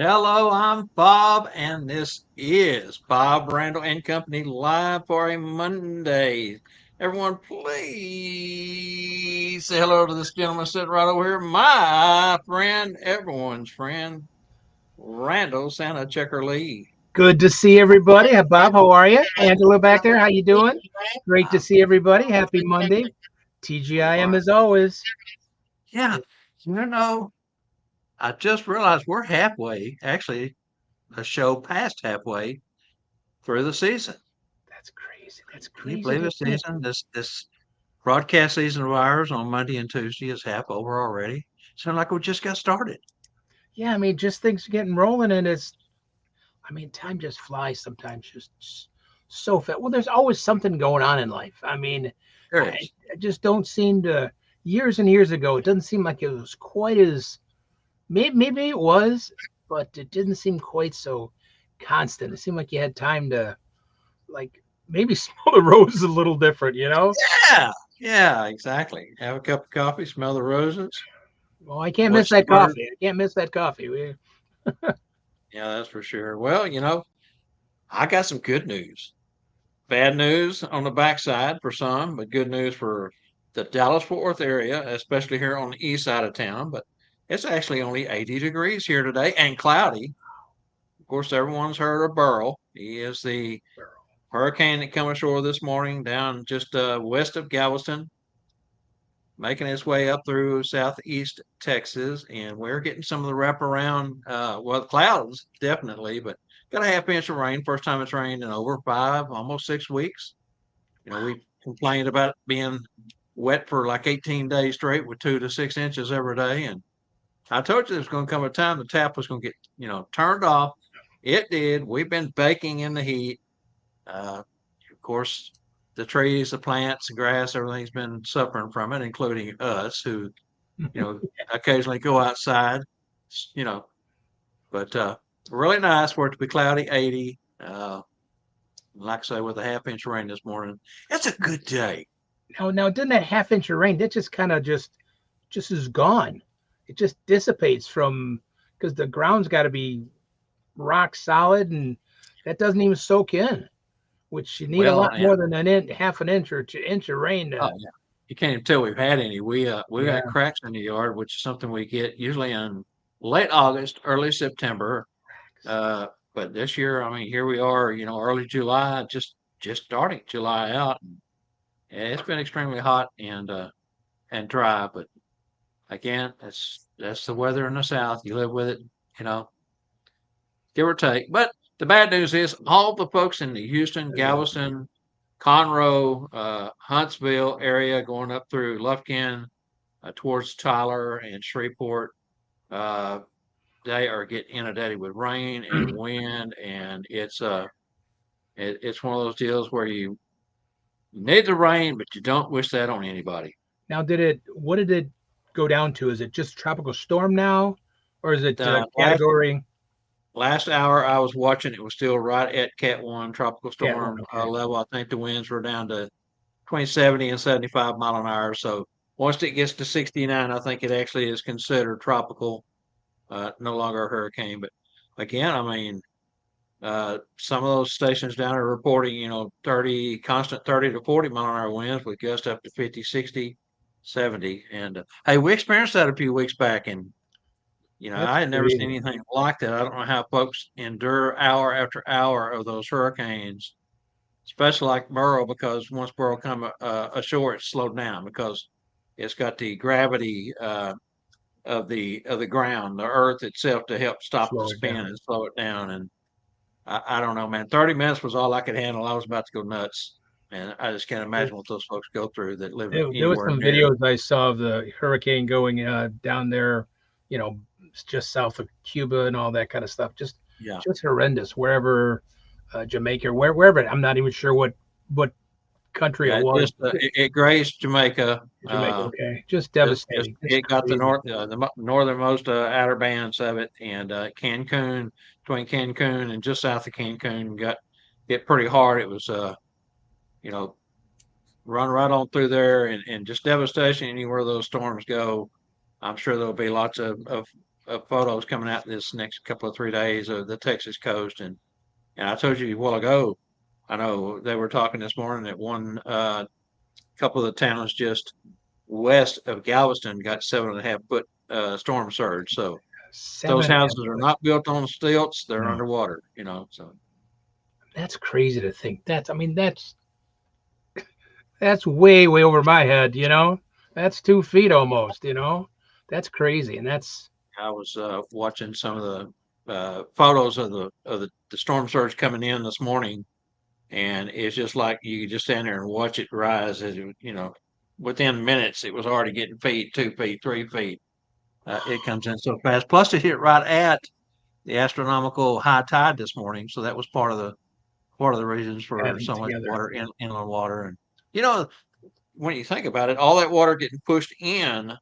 Hello, I'm Bob, and this is Bob Randall and Company live for a Monday. Everyone, please say hello to this gentleman sitting right over here, my friend, everyone's friend, Randall Santa Checker Lee. Good to see everybody. Bob, how are you? Angela back there, how you doing? Great to I'm see everybody. Happy Monday. TGIM as always. Yeah, you know, I just realized we're halfway, actually, a show past halfway through the season. That's crazy. That's Can you crazy believe to this think. season? This broadcast season of ours on Monday and Tuesday is half over already. Sound like we just got started. Yeah, I mean, just things getting rolling, and time just flies sometimes. Just so fast. Well, there's always something going on in life. There I, is. I just don't seem to. Years and years ago, it doesn't seem like it was quite as. Maybe it was, but it didn't seem quite so constant. It seemed like you had time to like maybe smell the roses a little different, you know? Yeah, yeah, exactly. Have a cup of coffee, smell the roses, Well, I can't miss watch the that birds. coffee. I can't miss that coffee. Yeah, that's for sure. Well, I got some good news. Bad news on the backside for some, but good news for the Dallas Fort Worth area, especially here on the east side of town. But it's actually only 80 degrees here today and cloudy. Of course, everyone's heard of Burl. He is the hurricane that came ashore this morning down just west of Galveston, making its way up through southeast Texas, and we're getting some of the wraparound. Well, clouds definitely, but got a half inch of rain. First time it's rained in over 5, almost 6 weeks. We complained about it being wet for like 18 days straight with 2 to 6 inches every day, and I told you there's going to come a time the tap was going to get turned off. It did. We've been baking in the heat. Of course, the trees, the plants, the grass, everything's been suffering from it, including us who, occasionally go outside, you know, but really nice for it to be cloudy, 80. Like I say, with a half inch of rain this morning, it's a good day. Now, didn't that half inch of rain that just kind of just is gone? It just dissipates from because the ground's got to be rock solid, and that doesn't even soak in, which you need a Well, lot more than half an inch or 2 inch of rain oh, to. yeah. You can't even tell we've had any. We got Yeah, cracks in the yard, which is something we get usually in late August, early September. Uh, but this year, I mean, here we are, early July, just starting July out. And it's been extremely hot and dry, but again, that's the weather in the South. You live with it, you know, give or take. But the bad news is all the folks in the Houston, Galveston, Conroe, Huntsville area going up through Lufkin towards Tyler and Shreveport. Uh, they are getting inundated with rain and wind, and it's one of those deals where you need the rain, but you don't wish that on anybody. Now, what did it go down to? Is it just tropical storm now, or is it The category? last hour I was watching, it was still right at Cat 1 tropical Cat one. storm Okay. level. I think the winds were down to between 70 and 75 mile an hour. So once it gets to 69, I think it actually is considered tropical, no longer a hurricane. But again, I mean, some of those stations down are reporting, 30 to 40 mile an hour winds with gusts up to 50, 60, 70. And hey, we experienced that a few weeks back, and That's I had never seen crazy. anything like that. I don't know how folks endure hour after hour of those hurricanes, especially like Burrow, because once Burrow come ashore, it's slowed down because it's got the gravity of the ground, the earth itself, to help stop the Slow it spin down. and slow it down. And I don't know, man. 30 minutes was all I could handle. I was about to go nuts, and I just can't imagine what those folks go through that live There was anywhere some near. videos I saw of the hurricane going down there, you know, just south of Cuba and all that kind of stuff. Yeah, Just horrendous. Wherever Jamaica, wherever. I'm not even sure what country it yeah. It was. just it grazed Jamaica. Jamaica. Okay, just Just devastating. Just it got the crazy. northernmost outer bands of it, and Cancun, between Cancun and just south of Cancun, got hit pretty hard. It was you know run right on through there, and just devastation anywhere those storms go. I'm sure there'll be lots of of photos coming out this next couple of 3 days of the Texas coast, and I told you a while ago. I know they were talking this morning that one couple of the towns just west of Galveston got 7.5 foot storm surge. So Seven those and a half houses are foot. not built on stilts; they're No, underwater. You know, so that's crazy to think. I mean, that's way, way over my head. That's 2 feet almost. That's crazy, and that's I was watching some of the photos of the storm surge coming in this morning, and it's just like you could just stand there and watch it rise. As within minutes, it was already getting feet, 2 feet, 3 feet. It comes in so fast. Plus, it hit right at the astronomical high tide this morning, so that was part of the reasons for adding so much together. water in inland water. And you know, when you think about it, all that water getting pushed in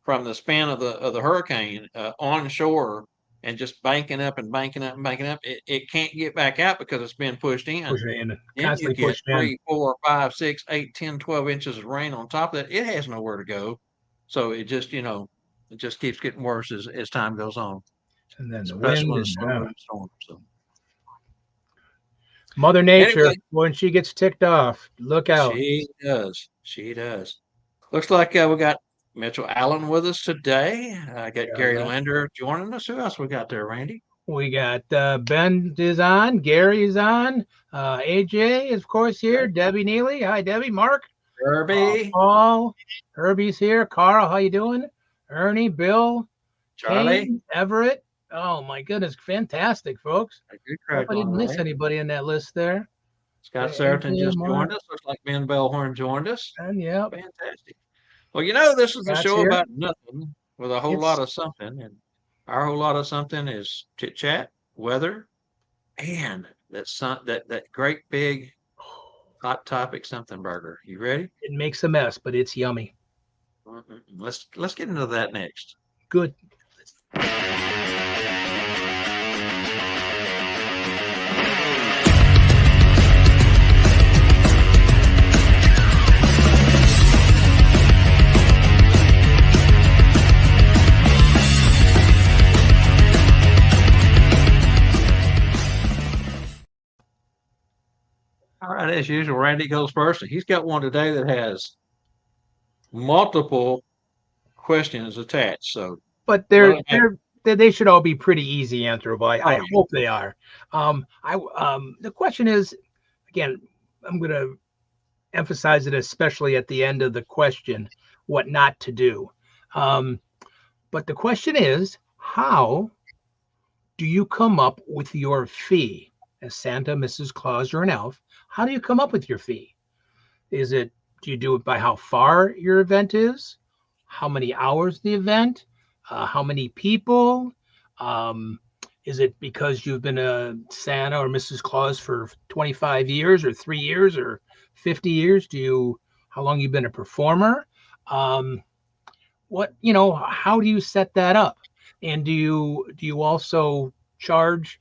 from the span of the hurricane onshore and just banking up and banking up and banking up, it can't get back out because it's been pushed in. Pushing in, Then you constantly get pushing in, 3, 4, 5, 6, 8, 10, 12 inches of rain on top of that. It has nowhere to go. So it just keeps getting worse as time goes on, and then the especially wind when and it's slow moving storms. So Mother Nature, anyway, when she gets ticked off, look out. she does. She does. Looks like we got Mitchell Allen with us today. I got Got Gary that. Linder joining us. Who else we got there, Randy? We got Ben is on, Gary is on, AJ is of course here, Okay. Debbie Neely. Hi, Debbie. Mark, Herbie, Paul, Herbie's here. Carl, how you doing? Ernie, Bill, Charlie. Kane, Everett. Oh my goodness, fantastic, folks. A good Hope crowd I going didn't miss today. anybody in that list there. Scott Saracen AJ, just Mark, joined us. Looks like Ben Bellhorn joined us. and yep, Fantastic. Well, this is a Scott's show here. about nothing with a whole lot It's of something. And our whole lot of something is chit chat, weather, and that great big hot topic something burger. You ready? it makes a mess, but it's yummy. Let's get into that next. Good. All right, as usual, Randy goes first, and he's got one today that has multiple questions attached. So But let they're him have. they're they should all be pretty easy answerable. I Oh yeah, hope they are. The question is again. I'm going to emphasize it especially at the end of the question, what not to do. Um, but the question is, how do you come up with your fee as Santa, Mrs. Claus, or an elf? How do you come up with your fee? Do you do it by how far your event is, how many hours the event, how many people? Um, is it because you've been a Santa or Mrs. Claus for 25 years or 3 years or 50 years? How long you've been a performer? Um, how do you set that up? And do you also charge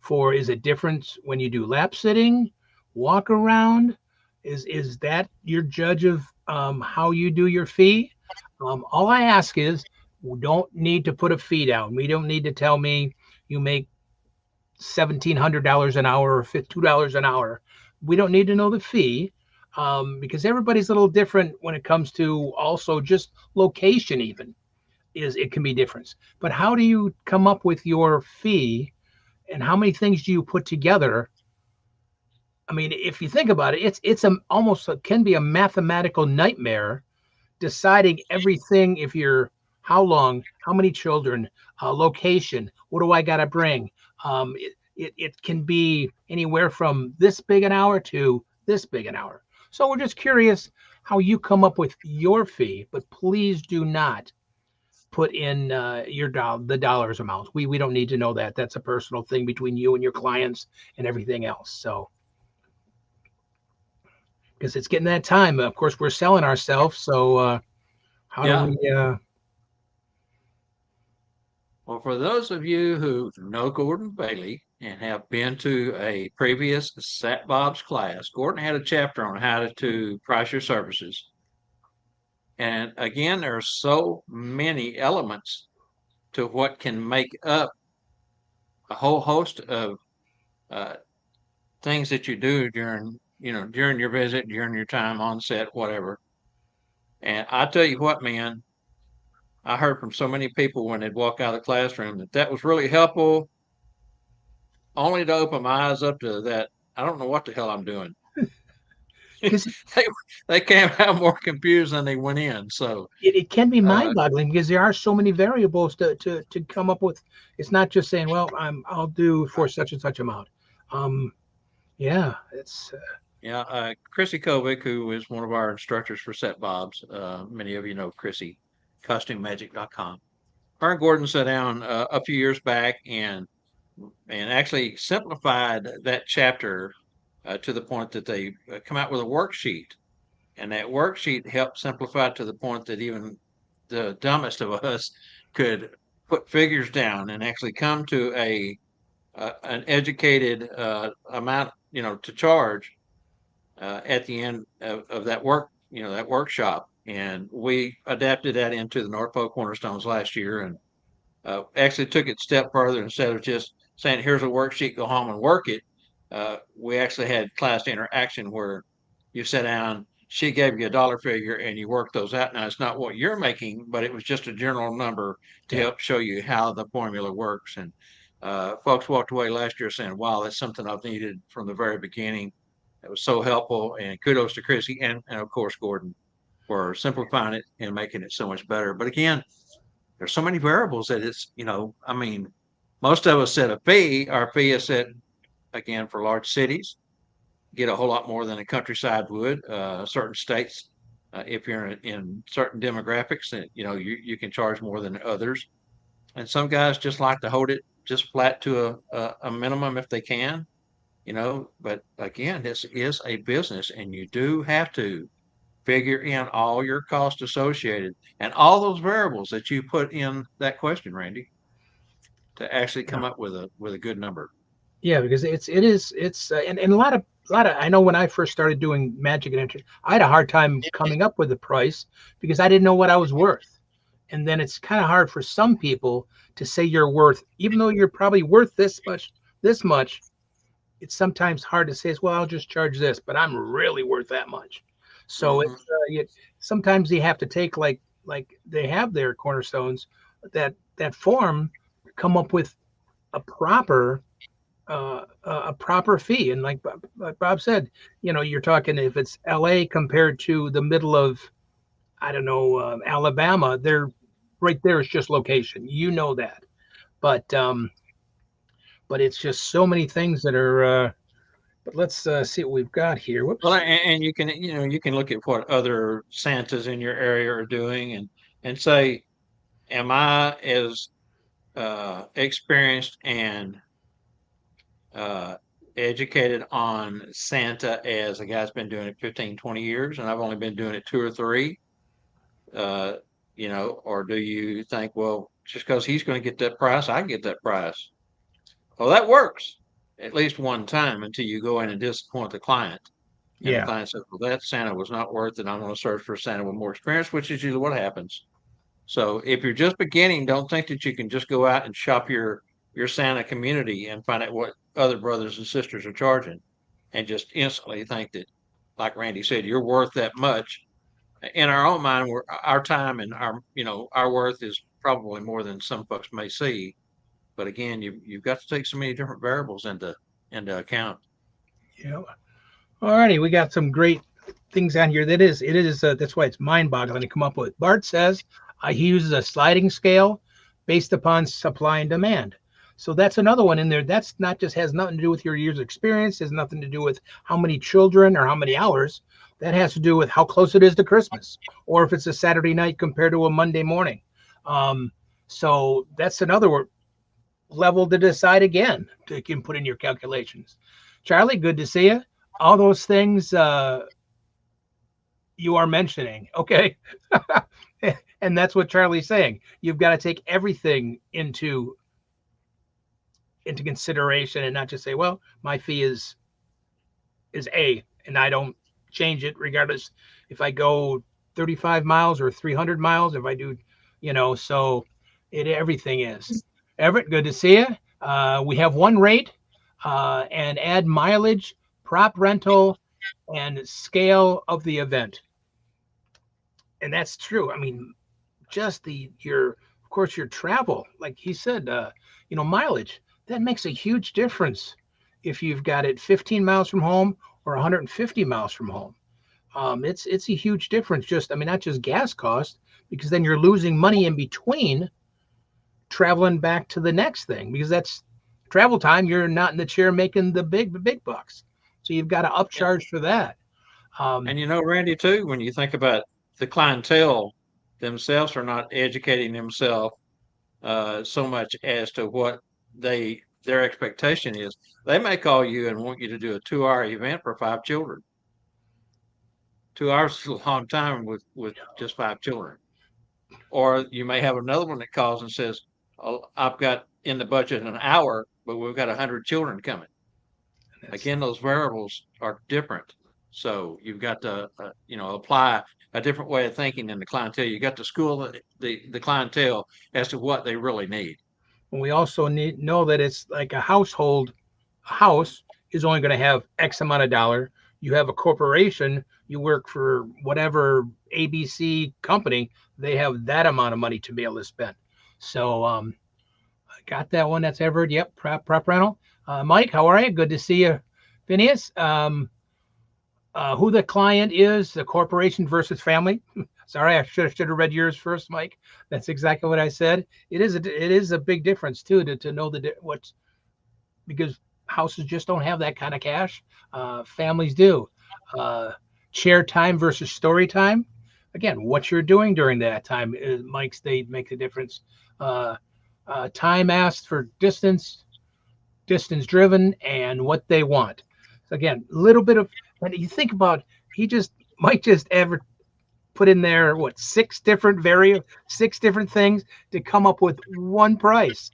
for, is it different when you do lap sitting, walk around? Is that your judge of how you do your fee? All I ask is, we don't need to put a fee down. We don't need to tell me you make $1,700 an hour or $2 an hour. We don't need to know the fee, because everybody's a little different when it comes to also just location. Even is it can be different. But how do you come up with your fee, and how many things do you put together? I mean, if you think about it, it's can be a mathematical nightmare deciding everything. If you're How long, how many children, location, what do I got to bring? It can be anywhere from this big an hour to this big an hour. So we're just curious how you come up with your fee, but please do not put in the dollars amounts. We don't need to know that. That's a personal thing between you and your clients and everything else. So because it's getting that time. Of course, we're selling ourselves. So how do yeah. we? Well, for those of you who know Gordon Bailey and have been to a previous Sat Bob's class, Gordon had a chapter on how to price your services. And again, there are so many elements to what can make up a whole host of uh, things that you do during your visit, during your time on set, whatever. And I tell you what, man, I heard from so many people when they'd walk out of the classroom that that was really helpful, only to open my eyes up to that. I don't know what the hell I'm doing. Because they they came out more confused than they went in. So, it can be uh, mind-boggling because there are so many variables to come up with. It's not just saying, well, I'll do for such and such amount. Um, yeah, it's yeah, Chrissy Kovic, who is one of our instructors for Set Bobs, many of you know Chrissy, CostumeMagic.com. Her and Gordon sat down a few years back and actually simplified that chapter to the point that they come out with a worksheet, and that worksheet helped simplify it to the point that even the dumbest of us could put figures down and actually come to a an educated amount, to charge at the end of that that workshop. And we adapted that into the Norfolk Cornerstones last year, and actually took it a step further. Instead of just saying, here's a worksheet, go home and work it, we actually had class interaction where you sat down, she gave you a dollar figure, and you worked those out. Now, it's not what you're making, but it was just a general number to yeah, help show you how the formula works. And folks walked away last year saying, wow, that's something I've needed from the very beginning. It was so helpful. And kudos to Chrissy and of course, Gordon for simplifying it and making it so much better. But again, there's so many variables that I mean, most of us set a fee. Our fee is set again for large cities, get a whole lot more than a countryside would. Certain states, if you're in certain demographics, you can charge more than others. And some guys just like to hold it just flat to a minimum if they can, But again, this is a business, and you do have to figure in all your costs associated and all those variables that you put in that question, Randy, to actually yeah, come up with a good number. yeah. Because it's and a lot of I know when I first started doing magic and entry, I had a hard time coming up with the price because I didn't know what I was worth. And then it's kind of hard for some people to say you're worth, even though you're probably worth this much. It's sometimes hard to say, well, I'll just charge this, but I'm really worth that much. So Hmm. it's sometimes you have to take like they have their cornerstones that form, come up with a proper fee. And like Bob said, you're talking if it's L.A. compared to the middle of, I don't know, Alabama, they're right there. It's just location, that. But but it's just so many things that are. But let's see what we've got here. Well, Whoops. and you can look at what other Santas in your area are doing and say, am I as experienced and uh, educated on Santa as a guy's been doing it 15, 20 years, and I've only been doing it two or three? Uh, or do you think, well, just because he's going to get that price, I can get that price? Well, that works at least one time until you go in and disappoint the client. And the Yeah. client says, well, that Santa was not worth it. I'm going to search for a Santa with more experience, which is usually what happens. So if you're just beginning, don't think that you can just go out and shop your Santa community and find out what other brothers and sisters are charging and just instantly think that, like Randy said, you're worth that much. In our own mind, our time and our worth is probably more than some folks may see. But again, you've got to take so many different variables into account. Yeah. Alrighty, we got some great things on here. It is that's why it's mind-boggling to come up with. Bart says he uses a sliding scale based upon supply and demand. So that's another one in there. That's not just has nothing to do with your years of experience, has nothing to do with how many children or how many hours. That has to do with how close it is to Christmas, or if it's a Saturday night compared to a Monday morning. Um, so that's another level to decide again. You can put in your calculations. Charlie, good to see you. All those things you are mentioning, okay? And that's what Charlie's saying. You've got to take everything into consideration and not just say, well, my fee is A, and I don't change it regardless if I go 35 miles or 300 miles. If I do, so Everything is. Everett, good to see you. We have one rate and add mileage, prop rental, and scale of the event. And that's true. I mean, just the your of course your travel, like he said, mileage that makes a huge difference if you've got it 15 miles from home or 150 miles from home. It's a huge difference. Just I mean, not just gas cost, because then you're losing money in between traveling back to the next thing because that's travel time. You're not in the chair making the big bucks, so you've got to Yeah. upcharge for that. Um, And Randy, too, when you think about the clientele themselves are not educating themselves so much as to what their expectation is. They may call you and want you to do a 2 hour event for 5 children. 2 hours is a long time with just 5 children. Or you may have another one that calls and says, "Oh, I've got in the budget an hour, but we've got 100 children coming." that's Again, those variables are different. So you've got to, apply a different way of thinking in the clientele. You got to school the clientele as to what they really need. And we also need know that it's like a household. A house is only going to have X amount of dollar. You have a corporation, you work for whatever ABC company, they have that amount of money to be able to spend. So I got that one. That's Everett. Yep, prep rental. Mike, how are you? Good to see you. Phineas, who the client is, the corporation versus family. Sorry, I should have read yours first, Mike. That's exactly what I said. It is a big difference too to know what's because houses just don't have that kind of cash. Families do. Uh, Chair time versus story time. Again, what you're doing during that time, Mike's they make the difference. Uh, Time asked for distance driven, and what they want. So again, a little bit of, and you think about, he just might just ever put in there what six different things to come up with one price.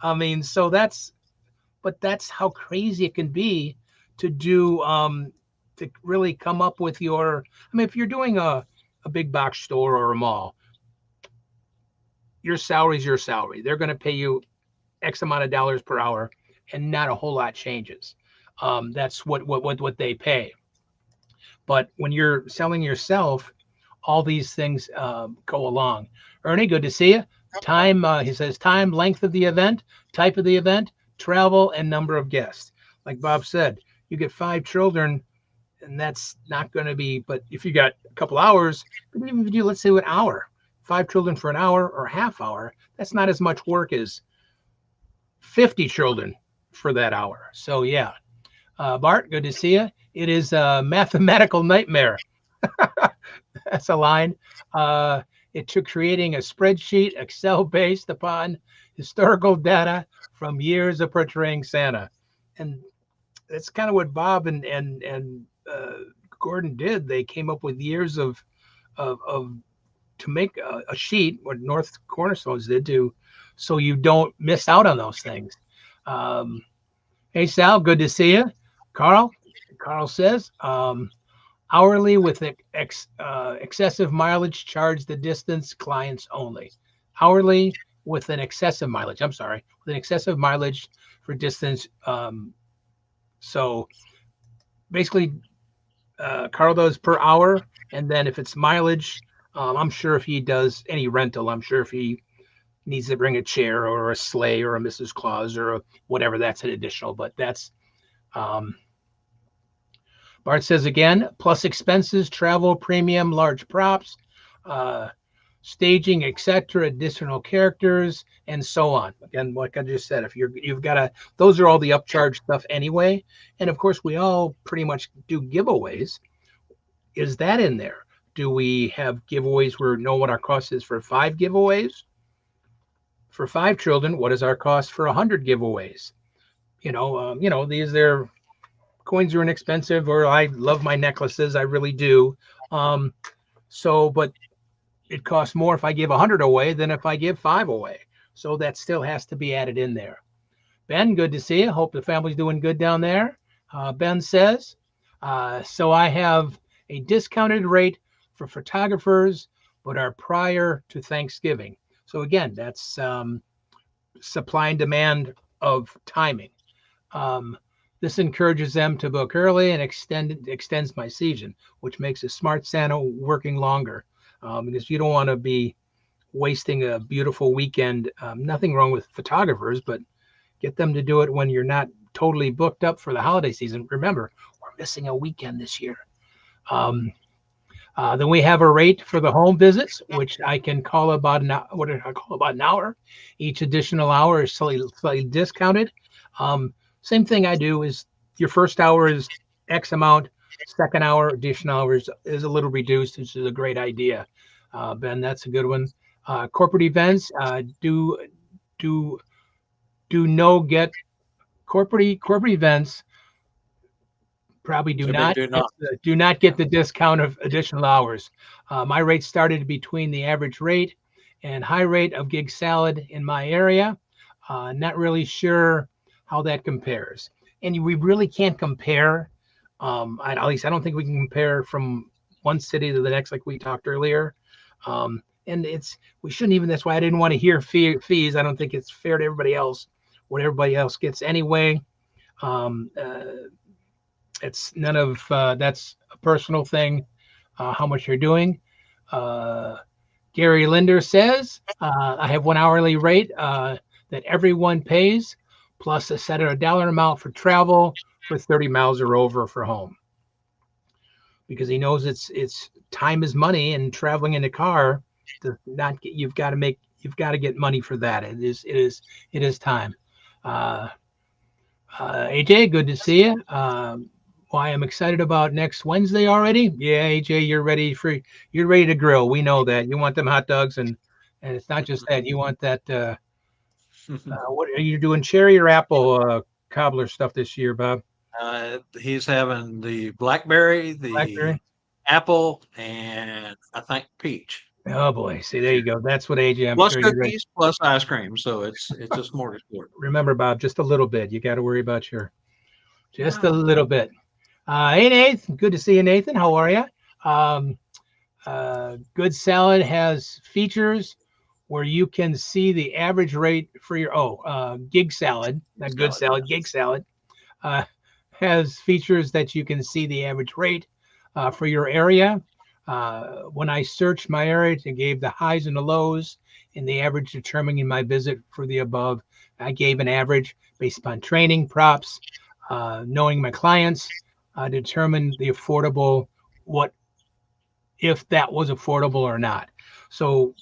I mean, so that's how crazy it can be to do to really come up with your. I mean, if you're doing a big box store or a mall, your salary is your salary. They're going to pay you X amount of dollars per hour, and not a whole lot changes. That's what they pay. But when you're selling yourself, all these things go along. Ernie, good to see you. Time, he says, time, length of the event, type of the event, travel, and number of guests. Like Bob said, you get 5 children, and that's not going to be. But if you got a couple hours, but even if you do, let's say, an hour, 5 children for an hour or a half hour, that's not as much work as 50 children for that hour. So yeah, Bart, good to see you. It is a mathematical nightmare. That's a line. Uh, it took creating a spreadsheet, Excel based upon historical data from years of portraying Santa, and that's kind of what Bob and Gordon did. They came up with years of to make a sheet, what North Cornerstones did to, so you don't miss out on those things. Um, Hey Sal, good to see you. Carl, Carl says hourly with excessive mileage, charge the distance clients only. Hourly with an excessive mileage. I'm sorry, with an excessive mileage for distance. So basically, Carl does per hour, and then if it's mileage, I'm sure if he does any rental, I'm sure if he needs to bring a chair or a sleigh or a Mrs. Claus or whatever, that's an additional. But that's um, Bart says again, plus expenses, travel, premium, large props, uh, staging, etc., additional characters, and so on. Again, like I just said, if you've got to, those are all the upcharge stuff anyway. And of course, we all pretty much do giveaways. Is that in there? Do we have giveaways where we know what our cost is for 5 giveaways? For 5 children, what is our cost for 100 giveaways? These are coins are inexpensive, or I love my necklaces, I really do. Um, but it costs more if I give 100 away than if I give 5 away. So that still has to be added in there. Ben, good to see you. Hope the family's doing good down there. Ben says, so I have a discounted rate for photographers, but are prior to Thanksgiving. So again, that's supply and demand of timing. Um, this encourages them to book early and extends my season, which makes a smart Santa working longer, because you don't want to be wasting a beautiful weekend. Nothing wrong with photographers, but get them to do it when you're not totally booked up for the holiday season. Remember, we're missing a weekend this year. Um, then we have a rate for the home visits, which I can call about an hour. What did I call about an hour? Each additional hour is slightly discounted. Um, Same thing I do is your first hour is X amount. Second hour, additional hours is a little reduced, which is a great idea. Ben, that's a good one. Corporate events do do no get corporate events probably To be do not. do not Yeah. get the discount of additional hours. My rate started between the average rate and high rate of gig salad in my area. Not really sure how that compares, and we really can't compare. At least I don't think we can compare from one city to the next, like we talked earlier. And it's we shouldn't even. That's why I didn't want to hear fees. I don't think it's fair to everybody else what everybody else gets anyway. Um, uh, it's none of that's a personal thing, how much you're doing. Uh, Gary Linder says, I have one hourly rate that everyone pays, plus a set of a dollar amount for travel for 30 miles or over for home, because he knows it's time is money, and traveling in a car does not get, you've got to get money for that. It is time. Uh, AJ, good to see you. Why I'm excited about next Wednesday already? Yeah, AJ, you're ready to grill. We know that you want them hot dogs, and it's not just that you want that. What are you doing? Cherry or apple cobbler stuff this year, Bob? He's having the blackberry, the Blackberry. apple, and I think peach Oh boy, see this there you year. go. That's what AJ. I'm Plus sure you're ready. cookies, plus ice cream. So it's a smorgasbord. Remember, Bob, just a little bit. You got to worry about your just a Yeah. little bit. Hey, Nathan. Good to see you, Nathan. How are you? Um, Good Salad has features where you can see the average rate for your gig salad, not good Salad, yeah. salad, gig salad uh, has features that you can see the average rate for your area. When I searched my area, it gave the highs and the lows and the average determining my visit for the above. I gave an average based upon training, props, knowing my clients, determine the affordable, what if that was affordable or not. So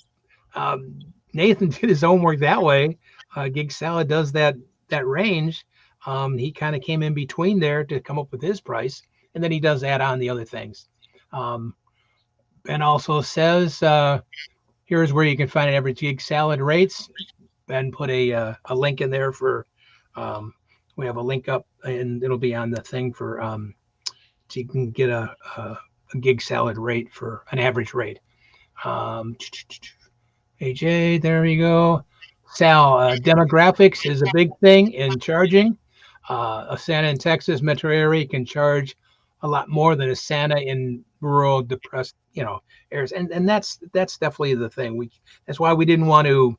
Nathan did his homework that way. Gig Salad does that range. He kind of came in between there to come up with his price, and then he does add on the other things. Um, ben also says here's where you can find an average Gig Salad rates. Ben put a link in there for um, we have a link up, and it'll be on the thing for so you can get a Gig Salad rate for an average rate. Um, AJ, there you go. Sal, demographics is a big thing in charging. A Santa in Texas metro area can charge a lot more than a Santa in rural, depressed, areas, and that's definitely the thing. That's why we didn't want to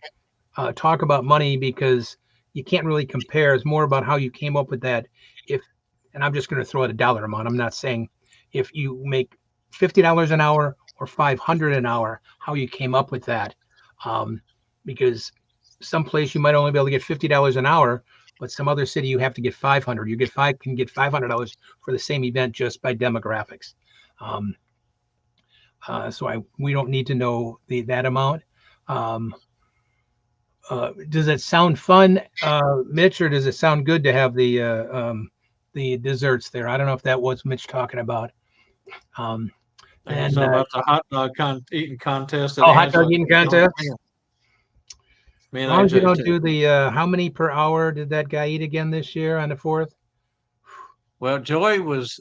talk about money, because you can't really compare. It's more about how you came up with that. If and I'm just going to throw out a dollar amount. I'm not saying if you make $50 an hour or 500 an hour, how you came up with that, um, because someplace you might only be able to get $50 an hour, but some other city you have to get 500. You can get $500 for the same event just by demographics. Um, so we don't need to know that amount. Um, does it sound fun, Mitch, or does it sound good to have the desserts there? I don't know if that was Mitch talking about. Um, I think he's then talking about the hot dog eating contest that hot dog Angela eating did on contest. me As and long as you AJ don't too. do the how many per hour did that guy eat again this year on the fourth? Well, Joey was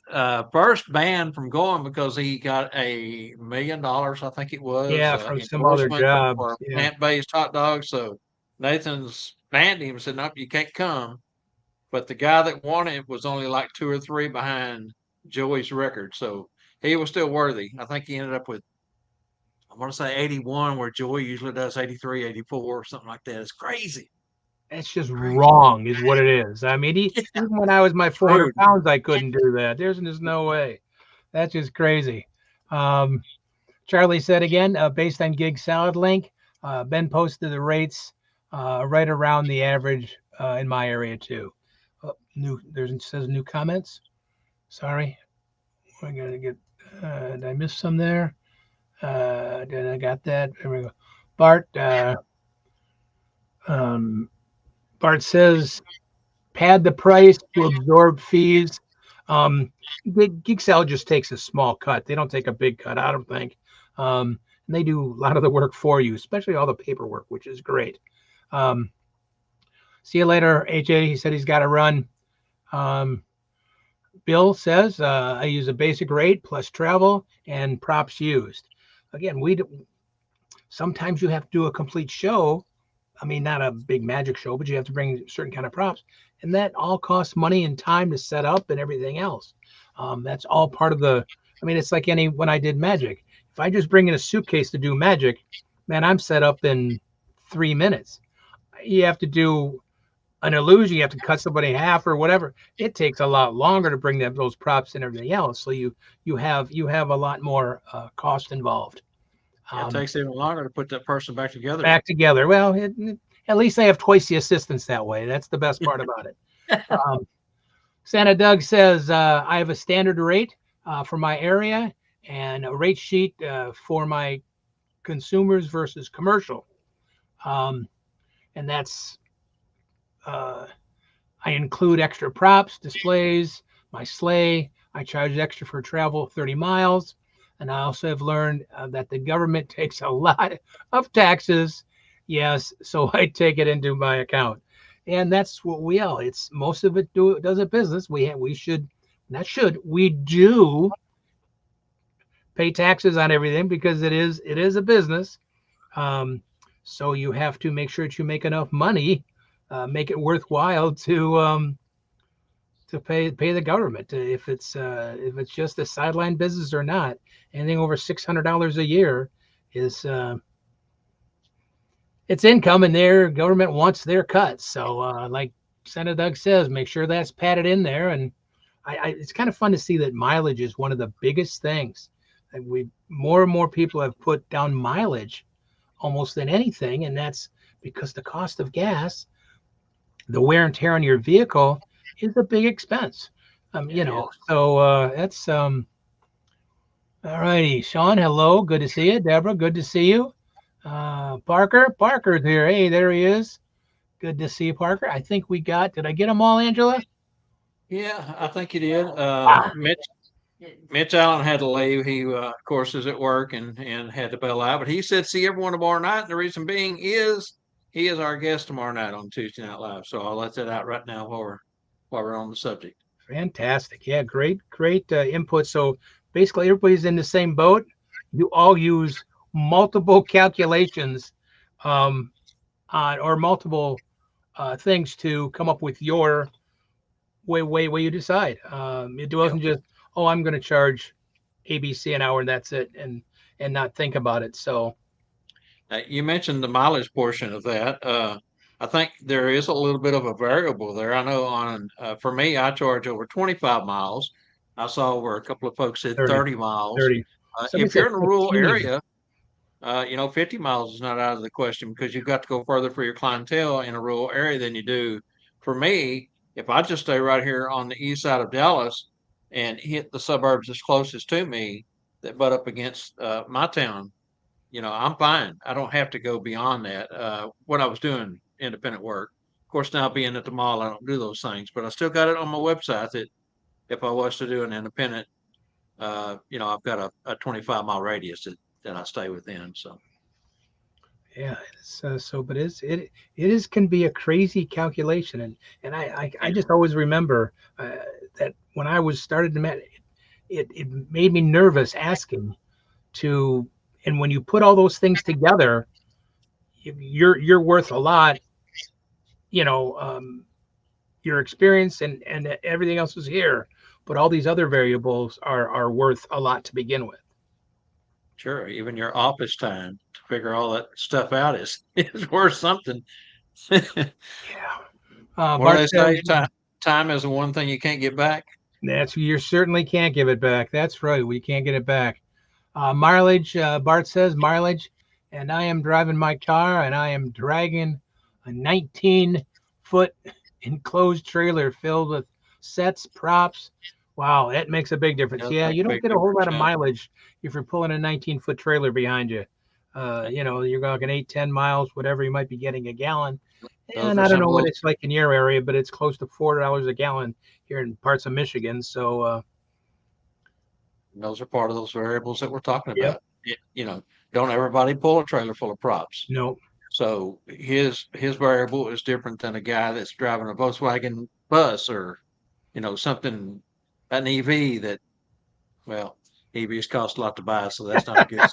first banned from going because he got $1 million, I think it was, Yeah, from some other endorsement jobs. for Yeah. plant-based hot dogs. So Nathan's banned him and said, "Nope, you can't come." But the guy that won it was only like two or three behind Joey's record, so he was still worthy. I think he ended up with I want to say 81, where Joy usually does 83, 84, something like that. It's crazy. That's just Crazy. wrong, is what it is. I mean, even when I was my 400 Rude. pounds, I couldn't do that. There's just no way. That's just crazy. Um, Charlie said again, based on gig salad link, Ben posted the rates right around the average in my area too. New there's it says new comments. Sorry, I gotta get. Did I miss some there? Did I got that? There we go. Bart. Um, Bart says pad the price to absorb fees. Um, Geek Salad just takes a small cut. They don't take a big cut, I don't think. And they do a lot of the work for you, especially all the paperwork, which is great. Um, See you later, AJ. He said he's got to run. Um, Bill says I use a basic rate plus travel and props used. Again, sometimes you have to do a complete show. I mean, not a big magic show, but you have to bring certain kind of props, and that all costs money and time to set up and everything else. That's all part of the. I mean, it's like any when I did magic. If I just bring in a suitcase to do magic, man, I'm set up in 3 minutes. You have to do an illusion, you have to cut somebody in half or whatever. It takes a lot longer to bring those props and everything else. So you have a lot more cost involved. Yeah, it Um, takes even longer to put that person back together. Back together. Well, at least they have twice the assistance that way. That's the best part about it. Um, Santa Doug says I have a standard rate for my area and a rate sheet for my consumers versus commercial. Um, and that's uh, I include extra props, displays, my sleigh. I charge extra for travel 30 miles. And I also have learned that the government takes a lot of taxes. Yes, so I take it into my account. And that's what we all. It's most of it does a business. We should not should we do pay taxes on everything because it is a business. Um, so you have to make sure that you make enough money, make it worthwhile to pay the government if it's just a sideline business or not. Anything over $600 a year is it's income, and their government wants their cuts. So, like Senator Doug says, make sure that's padded in there. And it's kind of fun to see that mileage is one of the biggest things. And we more and more people have put down mileage almost than anything, and that's because the cost of gas, the wear and tear on your vehicle is a big expense. Yeah, it is. So that's all righty. Sean, hello. Good to see you. Deborah, good to see you. Parker's here. Hey, there he is. Good to see you, Parker. I think we got, did I get them all, Angela? Yeah, I think you did. Ah, Mitch Allen had to leave. He, of course, is at work and had to bail out. But he said, "See everyone tomorrow night." And the reason being is he is our guest tomorrow night on Tuesday Night Live. So I'll let that out right now while we're on the subject. fantastic. Yeah, great input. So basically, everybody's in the same boat. You all use multiple calculations or multiple things to come up with your way you decide. It Yep. wasn't just, oh, I'm going to charge ABC an hour and that's it, and not think about it. So You mentioned the mileage portion of that. I think there is a little bit of a variable there. I know for me, I charge over 25 miles. I saw where a couple of folks said 30, 30 miles. 30. Somebody If said you're in a rural 15. area, 50 miles is not out of the question because you've got to go further for your clientele in a rural area than you do. For me, if I just stay right here on the east side of Dallas and hit the suburbs as closest to me that butt up against my town, I'm fine. I don't have to go beyond that. When I was doing independent work, of course, now being at the mall, I don't do those things, but I still got it on my website that if I was to do an independent, I've got a 25-mile radius that I stay within. So, Yeah, but it is can be a crazy calculation, and I yeah, just always remember that when I was started to it made me nervous asking to, and when you put all those things together, you're worth a lot, you know, your experience and everything else is here, but all these other variables are worth a lot to begin with. Sure, even your office time to figure all that stuff out is is worth something. Yeah. What do Bart they says say? Time is the one thing you can't get back. that's you certainly can't give it back. That's right. We can't get it back. Mileage, Bart says mileage, and I am driving my car and I am dragging a 19-foot enclosed trailer filled with sets, props. Wow, that makes a big difference. Does Yeah, make you a don't big get a whole difference. lot of Yeah. mileage if you're pulling a 19-foot trailer behind you. You're talking 8, 10 miles, whatever you might be getting a gallon. Those And are I don't some know of what those it's like in your area, but it's close to $4 a gallon here in parts of Michigan. So, those are part of those variables that we're talking yep, about. Don't everybody pull a trailer full of props. no. So his variable is different than a guy that's driving a Volkswagen bus or something an EV that well EVs cost a lot to buy, so that's not a good.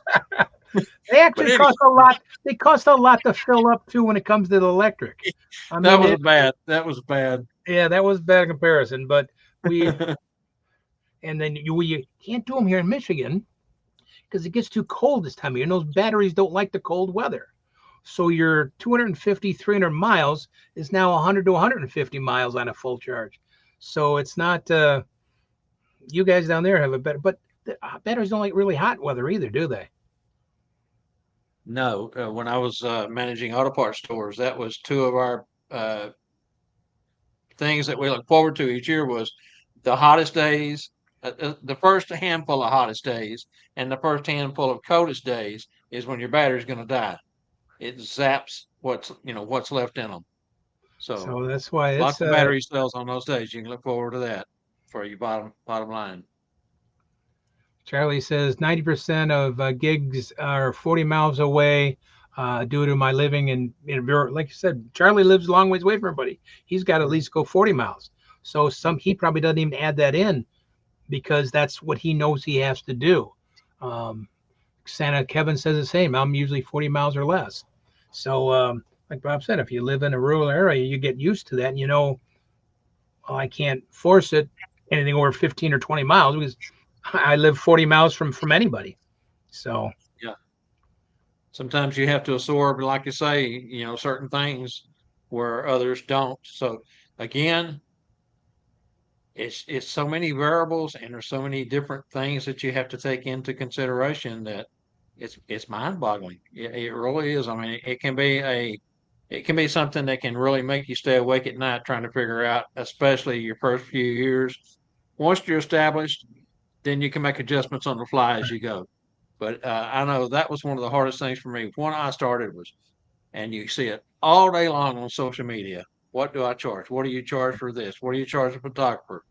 They But actually anyway, cost a lot. They cost a lot to fill up too when it comes to the electric. I that mean, was bad. That was bad. yeah, that was a bad comparison. But we and then we can't do them here in Michigan because it gets too cold this time of year, and those batteries don't like the cold weather. So your 250, 300 miles is now 100 to 150 miles on a full charge. So it's not. You guys down there have a better, but the batteries don't like really hot weather either, do they? No, when I was managing auto parts stores, that was two of our things that we look forward to each year was the hottest days, the first handful of hottest days, and the first handful of coldest days is when your battery's going to die. It zaps what's left in them. So So that's why lots it's of battery cells on those days. You can look forward to that for your bottom line. Charlie says 90% of gigs are 40 miles away due to my living in like you said, Charlie lives a long ways away from everybody. He's got to at least go 40 miles. So he probably doesn't even add that in because that's what he knows he has to do. Um, Santa Kevin says the same. I'm usually 40 miles or less. So like Bob said, if you live in a rural area, you get used to that and well, I can't force it anything over 15 or 20 miles because I live 40 miles from anybody. So, Yeah. Sometimes you have to absorb, like you say, certain things where others don't. So again, it's so many variables and there's so many different things that you have to take into consideration that it's mind-boggling. It really is. I mean, it can be something that can really make you stay awake at night trying to figure out, especially your first few years. Once you're established, then you can make adjustments on the fly as you go. But I know that was one of the hardest things for me when I started was, and you see it all day long on social media. What do I charge? What do you charge for this? What do you charge a photographer?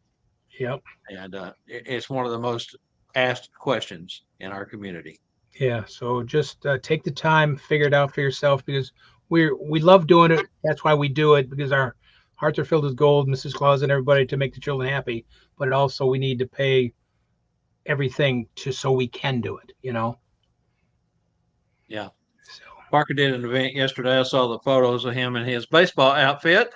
yep. And it's one of the most asked questions in our community. Yeah. So just take the time, figure it out for yourself because we love doing it. That's why we do it because our hearts are filled with gold, Mrs. Claus and everybody to make the children happy. But it also we need to pay everything to so we can do it. Yeah. So Parker did an event yesterday. I saw the photos of him in his baseball outfit.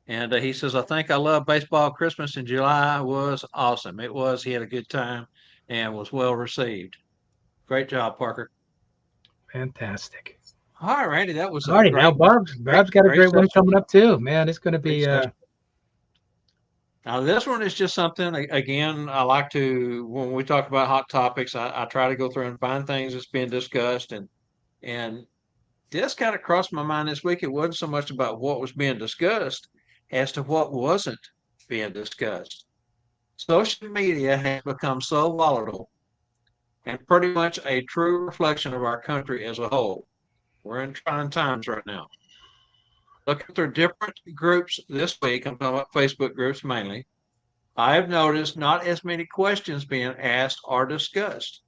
And he says, I think I love baseball. Christmas in July was awesome. It was. He had a good time and was well received. Great job, Parker. fantastic. All right, Randy. That was All a righty, now Bob's got a great great one session. coming up too. Man, it's going to Great be session. Now, this one is just something, again, I like to, when we talk about hot topics, I try to go through and find things that's being discussed. And this kind of crossed my mind this week. It wasn't so much about what was being discussed as to what wasn't being discussed. Social media has become so volatile and pretty much a true reflection of our country as a whole. We're in trying times right now. Looking through different groups this week, I'm talking about Facebook groups mainly, I have noticed not as many questions being asked or discussed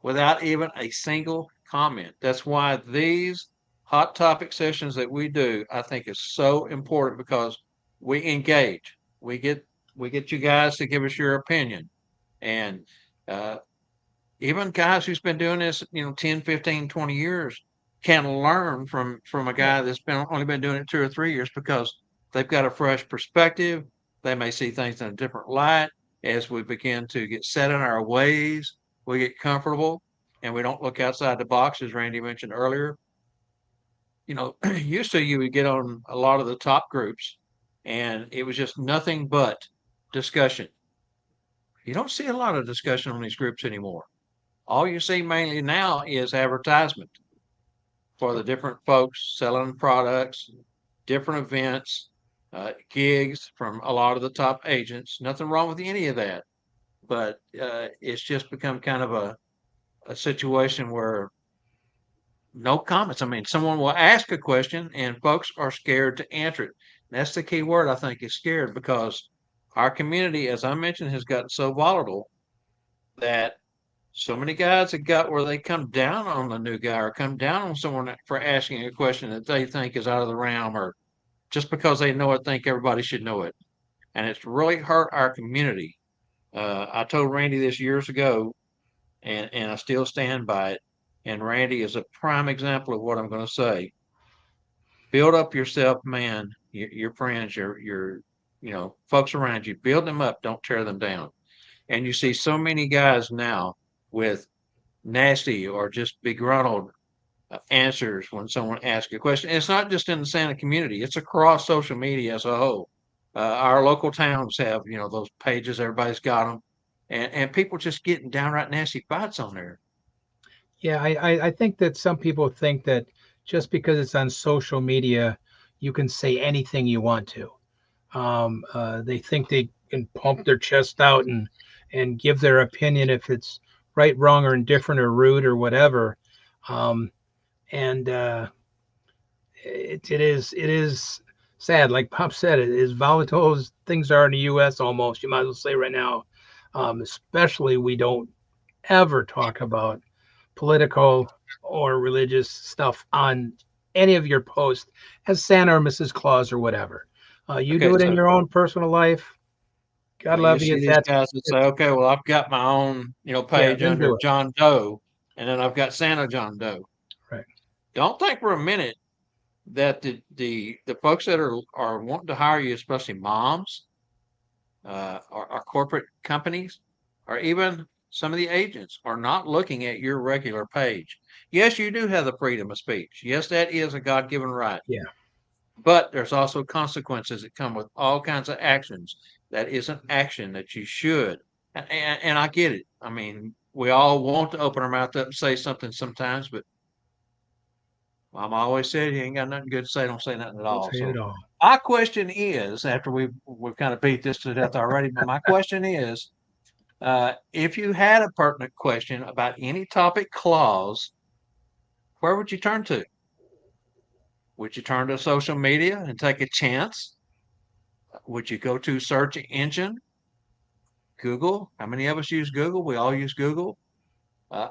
without even a single comment. That's why these hot topic sessions that we do, I think is so important because we engage. We get we get you guys to give us your opinion. And uh, even guys who's been doing this, 10, 15, 20 years can learn from a guy that's been only been doing it 2 or 3 years because they've got a fresh perspective. They may see things in a different light as we begin to get set in our ways. we get comfortable, and we don't look outside the box, as Randy mentioned earlier. Used to you would get on a lot of the top groups, and it was just nothing but discussion. You don't see a lot of discussion on these groups anymore. All you see mainly now is advertisement for the different folks selling products, different events, gigs from a lot of the top agents. Nothing wrong with any of that, but it's just become kind of a situation where no comments. I mean, someone will ask a question and folks are scared to answer it. That's the key word, I think, is scared, because our community, as I mentioned, has gotten so volatile that so many guys have got where they come down on the new guy or come down on someone for asking a question that they think is out of the realm, or just because they know it, think everybody should know it. And it's really hurt our community. I told Randy this years ago, and I still stand by it. And Randy is a prime example of what I'm going to say. Build up yourself, man, your friends, your folks around you. Build them up. Don't tear them down. And you see so many guys now with nasty or just begruntled answers when someone asks a question. And it's not just in the Santa community; it's across social media as a whole. Our local towns have, those pages. Everybody's got them, and people just getting downright nasty fights on there. Yeah, I think that some people think that just because it's on social media, you can say anything you want to. They think they can pump their chest out and give their opinion if it's right, wrong, or indifferent or rude or whatever. Um, and it is sad, like Pop said, it is volatile as things are in the U.S. Almost, you might as well say right now. Especially, we don't ever talk about political or religious stuff on any of your posts as Santa or Mrs. Claus or whatever. You Okay, do it in so your own personal life. God you love you. see these That's guys that say, it's "Okay, well, I've got my own, yeah. page Then under do it. John Doe, and then I've got Santa John Doe." Right. Don't think for a minute that the folks that are wanting to hire you, especially moms, or corporate companies, or even some of the agents, are not looking at your regular page. Yes, you do have the freedom of speech. Yes, that is a God given right. Yeah. But there's also consequences that come with all kinds of actions. That isn't action that you should. And I get it. I mean, we all want to open our mouth up and say something sometimes, but Mama always said, "You ain't got nothing good to say, don't say nothing at Don't all." say it So at all. my question is, after we've kind of beat this to death already, but my question is, if you had a pertinent question about any topic clause, where would you turn to? Would you turn to social media and take a chance? Would you go to search engine, Google? How many of us use Google? We all use Google. Uh,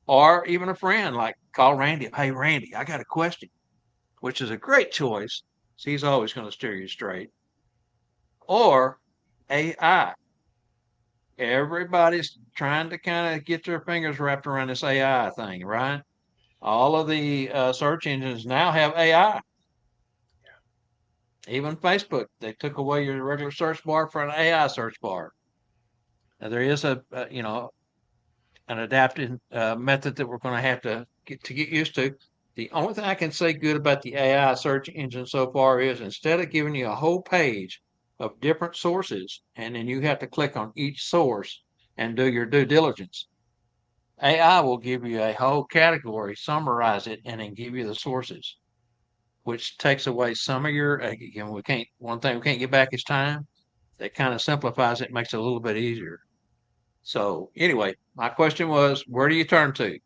or even a friend, like call Randy. Hey, Randy, I got a question, which is a great choice. So he's always going to steer you straight. Or AI. Everybody's trying to kind of get their fingers wrapped around this AI thing, right? All of the search engines now have AI. Even Facebook, they took away your regular search bar for an AI search bar. Now, there is an adapted method that we're going to have to get used to. The only thing I can say good about the AI search engine so far is, instead of giving you a whole page of different sources and then you have to click on each source and do your due diligence, AI will give you a whole category, summarize it, and then give you the sources, which takes away some of your, again, one thing we can't get back is time. That kind of simplifies it, makes it a little bit easier. So anyway, my question was, where do you turn to?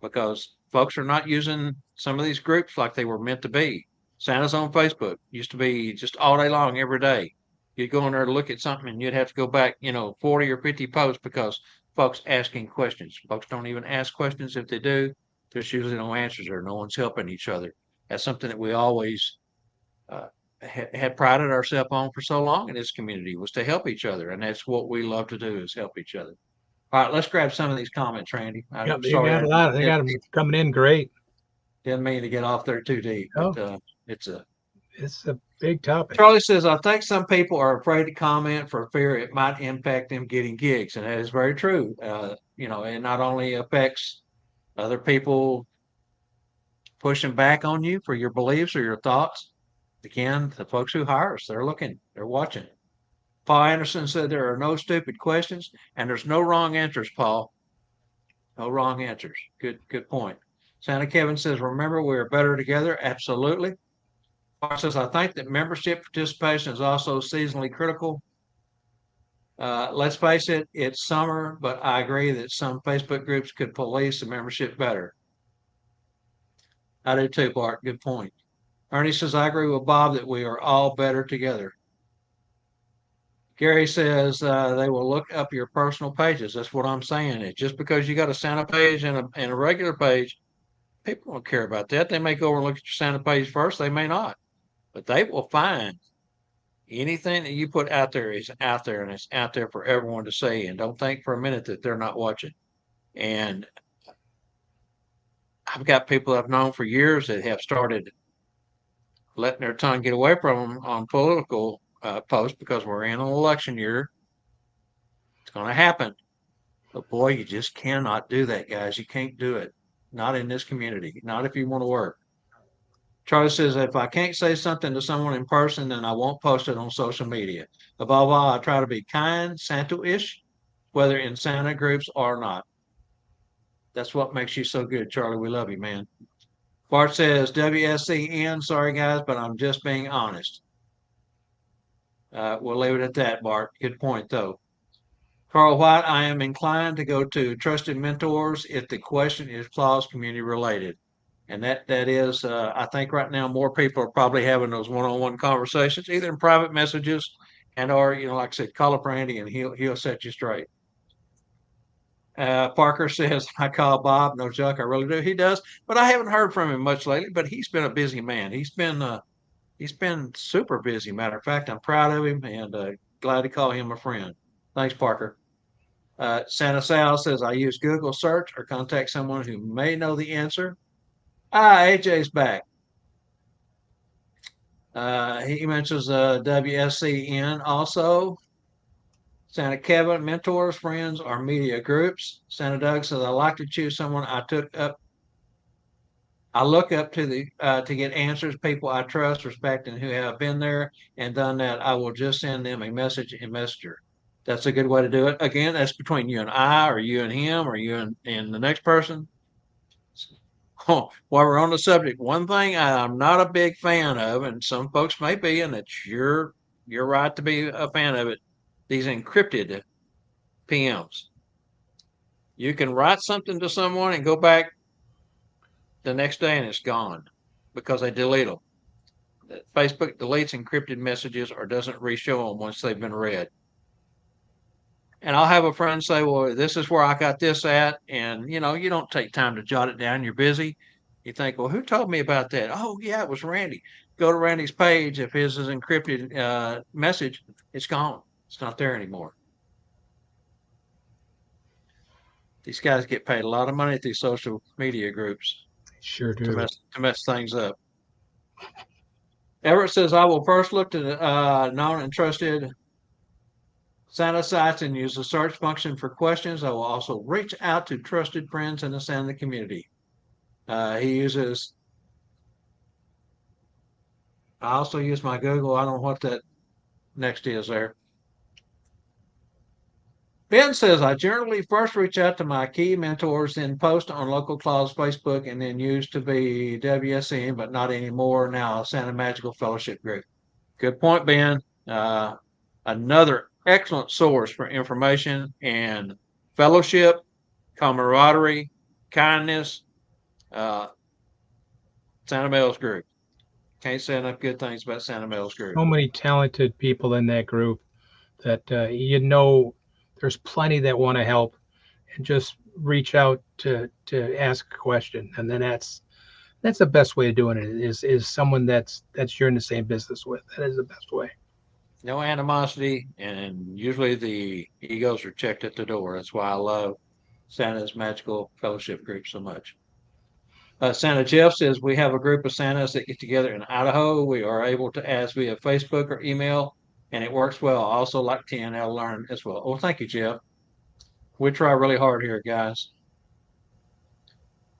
Because folks are not using some of these groups like they were meant to be. Santa's on Facebook used to be just all day long, every day. You'd go in there to look at something and you'd have to go back, 40 or 50 posts, because folks asking questions. Folks don't even ask questions. If they do, there's usually no answers there. No one's helping each other. That's something that we always uh, had prided ourselves on for so long in this community, was to help each other. And that's what we love to do, is help each other. All right, let's grab some of these comments, Randy. I'm Yep. They sorry got I a lot. They got them coming in great. didn't mean to get off there too deep, but Oh, it's a It's a big topic. Charlie says, I think some people are afraid to comment for fear it might impact them getting gigs. And that is very true. It not only affects other people pushing back on you for your beliefs or your thoughts. Again, the folks who hire us, they're looking, they're watching. Paul Anderson said there are no stupid questions and there's no wrong answers, Paul. No wrong answers. Good point. Santa Kevin says, remember, we are better together. Absolutely. Mark says, I think that membership participation is also seasonally critical. Let's face it, it's summer, but I agree that some Facebook groups could police the membership better. I do too, Bart. Good point. Ernie says, I agree with Bob that we are all better together. Gary says they will look up your personal pages. That's what I'm saying. It's just because you got a Santa page and a regular page, people don't care about that. They may go over and look at your Santa page first. They may not, but they will find anything that you put out there is out there and it's out there for everyone to see. And don't think for a minute that they're not watching. And I've got people I've known for years that have started letting their tongue get away from them on political posts because we're in an election year. It's going to happen. But boy, you just cannot do that, guys. You can't do it. Not in this community. Not if you want to work. Charlie says, if I can't say something to someone in person, then I won't post it on social media. Above all, I try to be kind, Santa-ish, whether in Santa groups or not. That's what makes you so good, Charlie. We love you, man. Bart says, WSCN, sorry guys, but I'm just being honest. We'll leave it at that, Bart. Good point, though. Carl White, I am inclined to go to trusted mentors if the question is clause community related. And that is, I think right now more people are probably having those one-on-one conversations, either in private messages and or, like I said, call up Randy and he'll set you straight. Parker says, I call Bob, no joke, I really do. He does, but I haven't heard from him much lately, but he's been a busy man. He's been super busy. Matter of fact, I'm proud of him and glad to call him a friend. Thanks, Parker. Santa Sal says, I use Google search or contact someone who may know the answer. AJ's back. He mentions WSCN also. Santa Kevin, mentors, friends, or media groups. Santa Doug says, I like to choose someone I look up to get answers, people I trust, respect, and who have been there and done that. I will just send them a message in Messenger. That's a good way to do it. Again, that's between you and I, or you and him, or you and the next person. Oh, while we're on the subject, one thing I'm not a big fan of, and some folks may be, and it's your right to be a fan of it. These encrypted PMs. You can write something to someone and go back the next day and it's gone because they delete them. Facebook deletes encrypted messages or doesn't reshow them once they've been read. And I'll have a friend say, well, this is where I got this at. And, you don't take time to jot it down. You're busy. You think, well, who told me about that? Oh, yeah, it was Randy. Go to Randy's page. If his is encrypted message, it's gone. It's not there anymore. These guys get paid a lot of money at these social media groups Sure to do. mess things up. Everett says, I will first look to known and trusted Santa sites and use the search function for questions. I will also reach out to trusted friends in the Santa community. He uses, I also use my Google. I don't know what that next is there. Ben says, I generally first reach out to my key mentors, then post on Local Clause Facebook, and then used to be WSN, but not anymore. Now, Santa Magical Fellowship Group. Good point, Ben. Another excellent source for information and fellowship, camaraderie, kindness. Uh, Santa Mary's Group. Can't say enough good things about Santa Mary's Group. So many talented people in that group that there's plenty that want to help and just reach out to ask a question, and then that's the best way of doing it is someone that's you're in the same business with. That is the best way. No animosity, and usually the egos are checked at the door. That's why I love Santa's Magical Fellowship Group so much. Santa Jeff says we have a group of Santas that get together in Idaho. We are able to ask via Facebook or email, and it works well. I also like TNL Learn as well. Well, thank you, Jeff. We try really hard here, guys.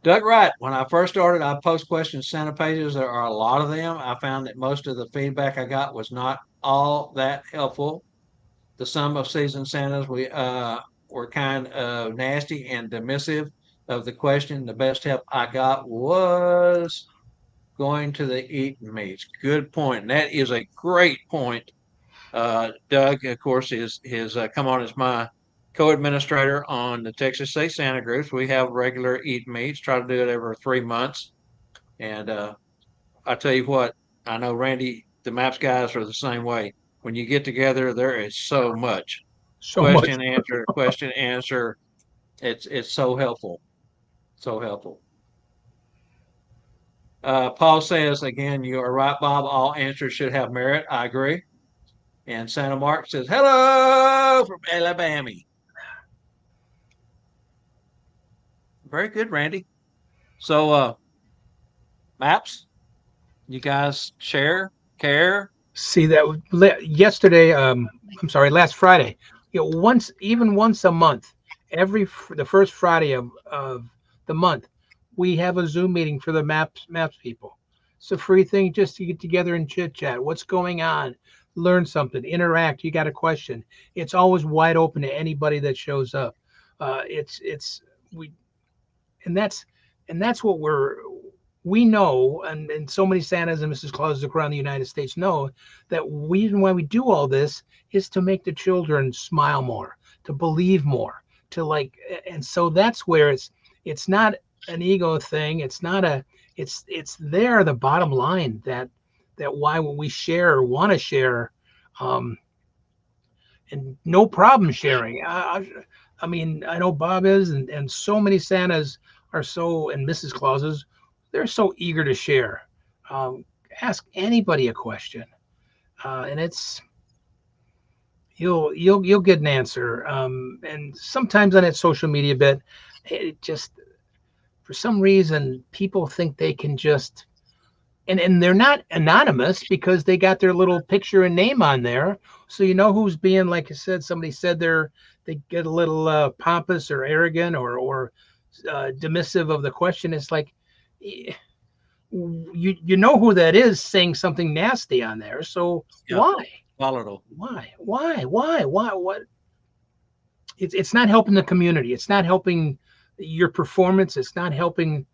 Doug Wright, when I first started, I post questions Santa pages. There are a lot of them. I found that most of the feedback I got was not all that helpful. The sum of seasoned Santas were kind of nasty and dismissive of the question. The best help I got was going to the eating meats. Good point. And that is a great point. Doug, of course, is come on as my co-administrator on the Texas State Santa groups. We have regular eat meets. Try to do it every 3 months. And I tell you what, I know Randy, the Maps guys are the same way. When you get together, there is so much So much. question answer. It's so helpful, so helpful. Paul says again, you are right, Bob. All answers should have merit. I agree. And Santa Mark says, hello from Alabama. Very good, Randy. So, maps, you guys share, care. See that yesterday. I'm sorry, last Friday. Once, even once a month, the first Friday of the month, we have a Zoom meeting for the maps people. It's a free thing just to get together and chit chat. What's going on? Learn something, interact. You got a question? It's always wide open to anybody that shows up. It's we and that's what we know, and so many Santas and Mrs. Clauses around the United States know that reason why we do all this is to make the children smile more, to believe more, to like, and so that's where it's not an ego thing. It's not a it's there the bottom line that why we share or want to share, um, and no problem sharing. I mean, I know Bob is, and so many Santas are so, and Mrs. Clauses, they're so eager to share. Um, Ask anybody a question, and it's you'll get an answer. And sometimes on that social media bit, it just for some reason people think they can just and they're not anonymous because they got their little picture and name on there, so you know who's being, like I said, somebody said they get a little pompous or arrogant or dismissive of the question. It's like you know who that is saying something nasty on there, so Yeah, why volatile. what it's not helping the community, it's not helping your performance, it's not helping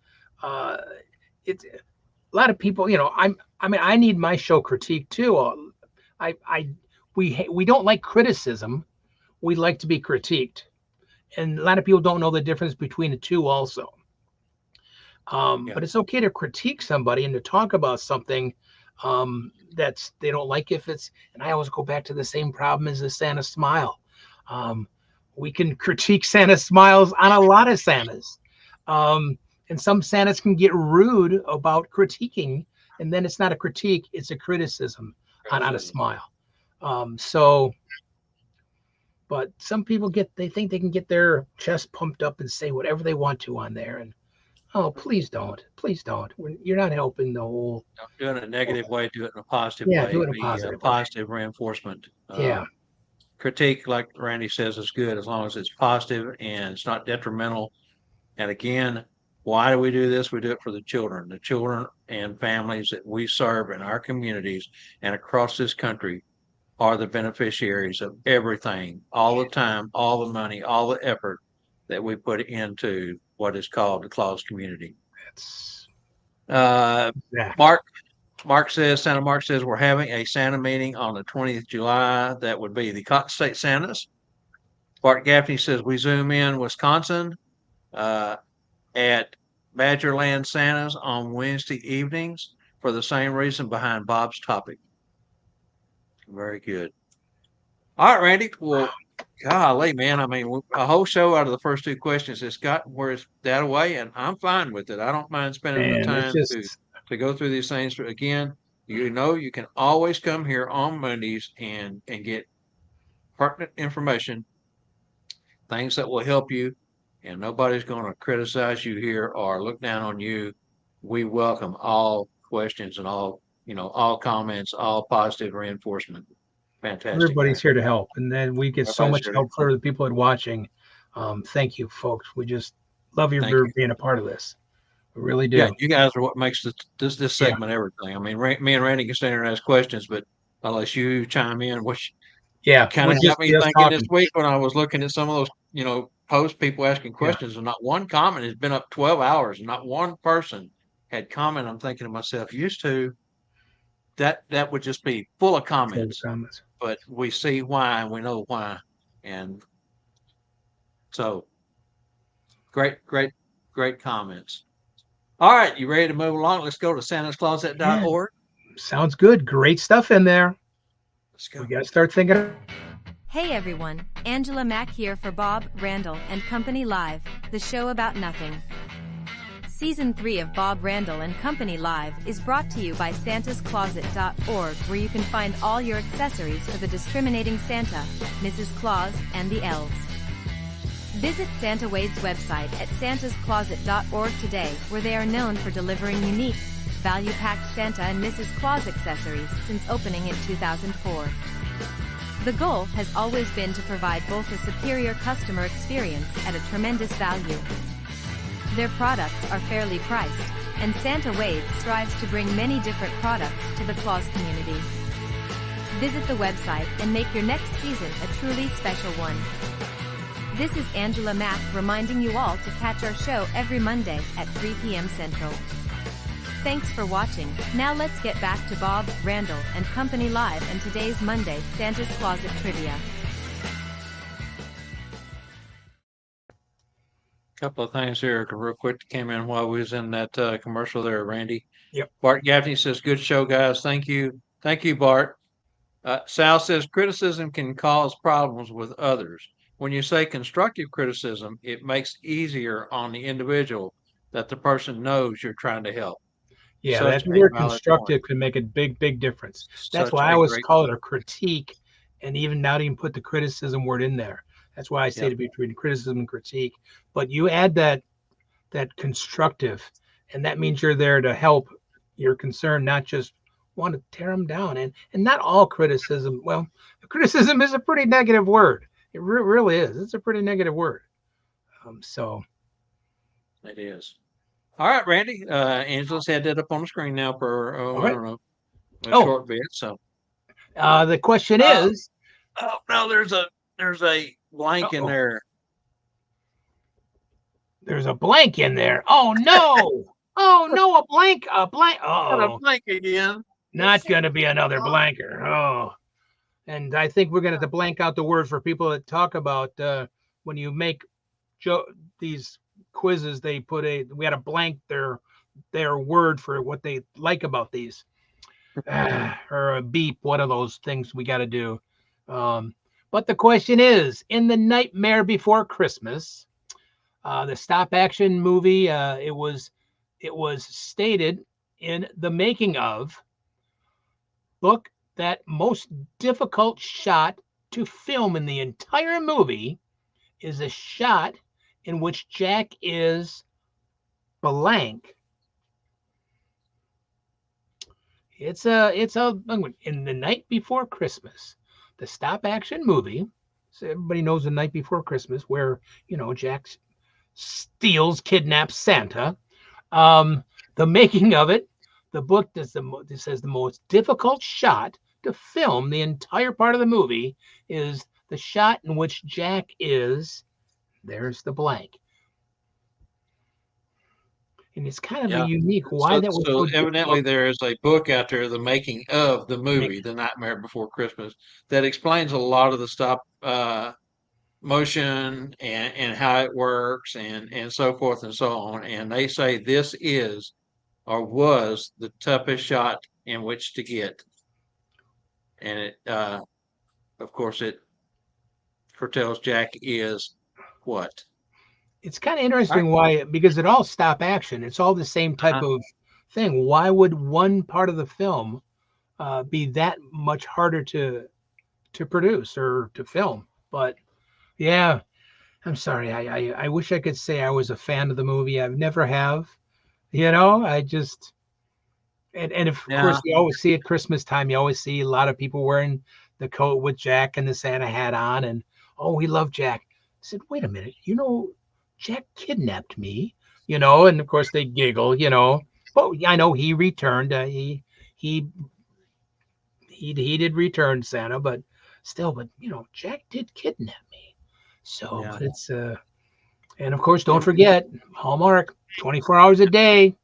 uh it's a lot of people, I mean, I need my show critique too. I we don't like criticism. We like to be critiqued, and a lot of people don't know the difference between the two. Also, Yeah, but it's okay to critique somebody and to talk about something that's they don't like. If it's, and I always go back to the same problem as the Santa smile. Um, we can critique Santa smiles on a lot of Santas. Um, and some Santas can get rude about critiquing, and then it's not a critique, it's a criticism on a criticism. smile. So, but some people they think they can get their chest pumped up and say whatever they want to on there. And oh, please don't. You're not helping the whole. Don't do it in a negative way. Do it in a positive Yeah, do way. it in a Be a positive way. positive reinforcement. Yeah, Critique, like Randy says, is good as long as it's positive and it's not detrimental. And again, why do we do this? We do it for the children and families that we serve in our communities and across this country are the beneficiaries of everything, all the time, all the money, all the effort that we put into what is called the Claus community. that's Uh, exactly. Mark Santa Mark says we're having a Santa meeting on the 20th July. That would be the Cotton State Santas. Bart Gaffney says we zoom in Wisconsin uh, at Badgerland Santas on Wednesday evenings for the same reason behind Bob's topic. Very good. All right, Randy. Well, golly, man. I mean, a whole show out of the first two questions has got where it's that away, and I'm fine with it. I don't mind spending the And it's time just to go through these things. But again, you know, you can always come here on Mondays and get pertinent information, things that will help you, and nobody's going to criticize you here or look down on you. we welcome all questions and all comments, all positive reinforcement. Fantastic, Everybody's guys. here to help, and then we get so Everybody's much here to help for the people that are watching. Thank you, folks. We just love you thank for you. being a part of this. We really Yeah, do. you guys are what makes this Yeah. segment everything. I mean, me and Randy can stand here and ask questions, but unless you chime in, which Yeah. kind We'll of just got me be us thinking this talking. week when I was looking at some of those, posts, people asking Yeah. questions, and not one comment has been up 12 hours, and not one person had comment. I'm thinking to myself, used to that would just be full of Full comments, comments. but we see why and we know why, and so great, great, great comments. All right, you ready to move along? Let's go to Yeah. santascloset.org. Sounds good. Great stuff in there. Let's We go. got to start thinking. Hey everyone, Angela Mack here for Bob, Randall, and Company Live, the show about nothing. Season 3 of Bob Randall and Company Live is brought to you by santascloset.org, where you can find all your accessories for the discriminating Santa, Mrs. Claus, and the elves. Visit Santa Wade's website at santascloset.org today, where they are known for delivering unique, value-packed Santa and Mrs. Claus accessories since opening in 2004. The goal has always been to provide both a superior customer experience at a tremendous value. Their products are fairly priced, and Santa Wade strives to bring many different products to the Claus community. Visit the website and make your next season a truly special one. This is Angela Mack reminding you all to catch our show every Monday at 3 p.m. Central. Thanks for watching. Now let's get back to Bob, Randall, and Company Live and today's Monday Santa's Closet Trivia. Couple of things here, real quick, that came in while we was in that commercial there, Randy. Yep. Bart Gaffney says, "Good show, guys. Thank you, Bart." Sal says, "Criticism can cause problems with others. When you say constructive criticism, it makes it easier on the individual that the person knows you're trying to help." Yeah, Such that's a where valid point. constructive can make a big, big difference. That's Such why I a always great call it point. a critique, and even now to even put the criticism word in there. That's why I say Yep. to be between criticism and critique. But you add that constructive, and that means you're there to help. You're concerned, not just want to tear them down. And not all criticism. Well, criticism is a pretty negative word. It really is. It's a pretty negative word. So It is. All right, Randy. Angela's had that up on the screen now for, all I right. don't know, a Oh, short bit. So, the question uh, is. oh no, there's a blank in Uh-oh. there. There's a blank in there. Oh no! Oh no, a blank, a blank. Got a Oh, blank again. not gonna be another blanker. Oh, and I think we're gonna have to blank out the word for people that talk about when you make these quizzes. They put we had to blank their word for what they like about these, or a beep. What are those things we got to do? Um, but the question is, in the Nightmare Before Christmas. The stop action movie, it was stated in the making of book that most difficult shot to film in the entire movie is a shot in which Jack is blank. It's a in the Night Before Christmas, the stop action movie. So everybody knows the Night Before Christmas, where Jack steals, kidnaps Santa. The making of it, the book this says the most difficult shot to film the entire part of the movie is the shot in which Jack is, there's the blank. And it's kind of a Yeah. unique why So, that was so so evidently difficult. there is a book out there, the making of the Make, movie, The Nightmare Before Christmas, that explains a lot of the stop motion and how it works and so forth and so on. And they say this is or was the toughest shot in which to get. And of course, it foretells Jack is what? it's kind of All right. interesting why, because it all stop action. It's all the same type Uh-huh. of thing. Why would one part of the film be that much harder to produce or to film? But yeah, I'm sorry. I wish I could say I was a fan of the movie. I've never have. I just and of course Yeah, you always see at Christmas time, you always see a lot of people wearing the coat with Jack and the Santa hat on, and oh, we love Jack. I said, wait a minute, Jack kidnapped me, and of course they giggle. But I know he returned. He he did return Santa, but still, Jack did kidnap me. So, yeah. but it's and of course, don't And, forget Hallmark, 24 hours a day.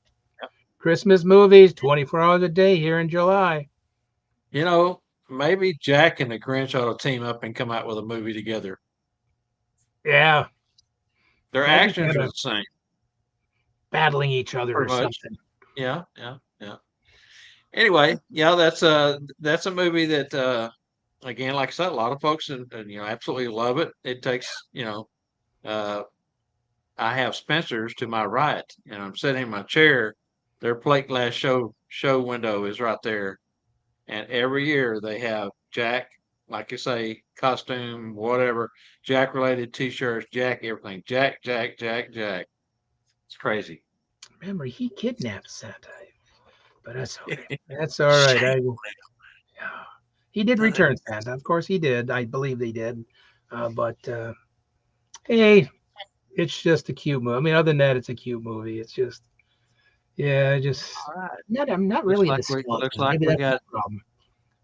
Christmas movies, 24 hours a day here in July. you know, maybe Jack and the Grinch ought to team up and come out with a movie together. Yeah, Their imagine actions kind are of the same, battling each other or pretty much. something. Yeah, yeah, yeah. Anyway, yeah, that's a movie that again, like I said, a lot of folks and absolutely love it. It takes, uh I have Spencer's to my right, and I'm sitting in my chair. Their plate glass show window is right there, and every year they have Jack, like you say, costume, whatever, Jack related T-shirts, Jack everything, Jack, Jack, Jack, Jack. It's crazy. Remember, he kidnapped Santa, but that's okay. That's all right. Shame Yeah, he did on it. return Santa. Of course, he did. I believe he did. But hey, it's just a cute movie. I mean, other than that, it's a cute movie. It's just, yeah, just All right. not. I'm not Looks really like into we looks skeletons. like Maybe we that's my got problem.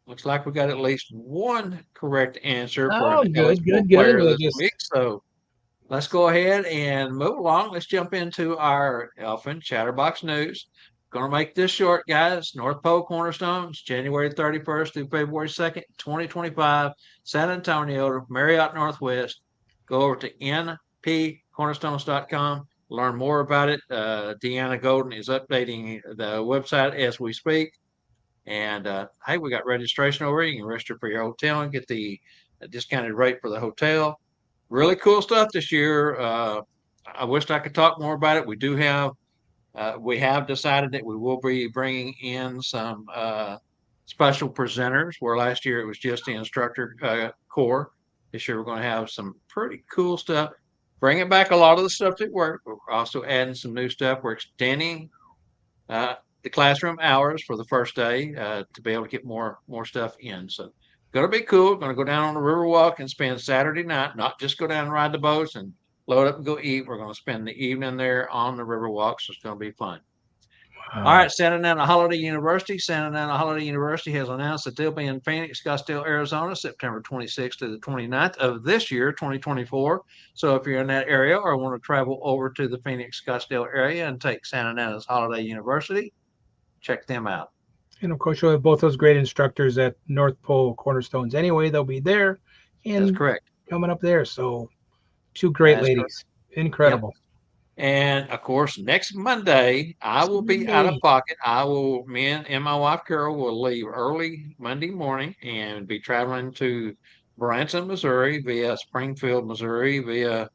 looks like we got at least one correct answer for Oh, an good, eligible good, good. player We'll this just week. So let's go ahead and move along. Let's jump into our Elfin Chatterbox News. Going to make this short, guys. North Pole Cornerstones, January 31st through February 2nd, 2025, San Antonio, Marriott Northwest. Go over to npcornerstones.com. Learn more about it. Deanna Golden is updating the website as we speak. And hey, we got registration over. You can register for your hotel and get the discounted rate for the hotel. Really cool stuff this year. I wished I could talk more about it. We have decided that we will be bringing in some special presenters. Where last year it was just the instructor core. This year we're going to have some pretty cool stuff. Bringing back a lot of the stuff that worked. We're also adding some new stuff. We're extending uh, the classroom hours for the first day to be able to get more stuff in. So going to be cool. Going to go down on the Riverwalk and spend Saturday night. Not just go down and ride the boats and load up and go eat. We're going to spend the evening there on the Riverwalk. So it's going to be fun. All wow. right, Santa Ana Holiday University. Santa Ana Holiday University has announced that they'll be in Phoenix, Scottsdale, Arizona, September 26th to the 29th of this year, 2024. So if you're in that area or want to travel over to the Phoenix, Scottsdale area and take Santa Ana's Holiday University, check them out. And of course, you'll have both those great instructors at North Pole Cornerstones anyway. They'll be there That's and correct. coming up there. So, two great That's correct. ladies. Yep. Incredible. And of course, next Monday, I Next will be out of Monday. pocket. Me and my wife Carol will leave early Monday morning and be traveling to Branson, Missouri via Springfield, Missouri, via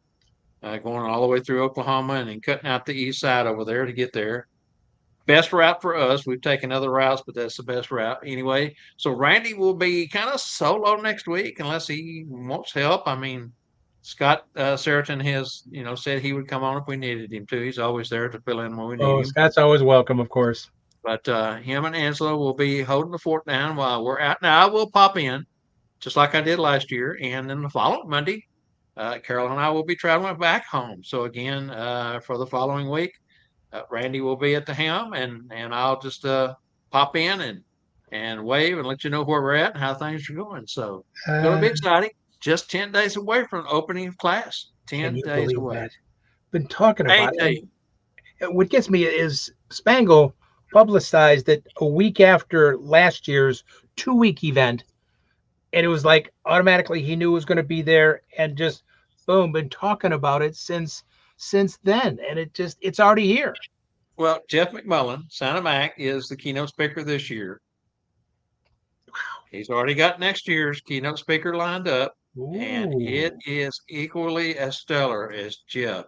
going all the way through Oklahoma and then cutting out the east side over there to get there. Best route for us. We've taken other routes, but that's the best route anyway. So Randy will be kind of solo next week unless he wants help. I mean, Scott Seriton has, said he would come on if we needed him to. He's always there to fill in when we need Oh, him. Scott's always welcome, of course. But him and Angela will be holding the fort down while we're out. Now I will pop in just like I did last year, and then the following Monday, Carol and I will be traveling back home. So again, for the following week, Randy will be at the helm, and I'll just pop in and wave and let you know where we're at and how things are going. So going to Uh, be exciting. Just 10 days away from the opening of class. can 10 you days believe away. that? Been talking about it. 8 days. And what gets me is Spangle publicized it a week after last year's 2 week event. And it was like automatically he knew it was going to be there and just boom, been talking about it since then. And it's already here. Well, Jeff McMullen, Santa Mac, is the keynote speaker this year. He's already got next year's keynote speaker lined up, and it Ooh. is equally as stellar as Jeff.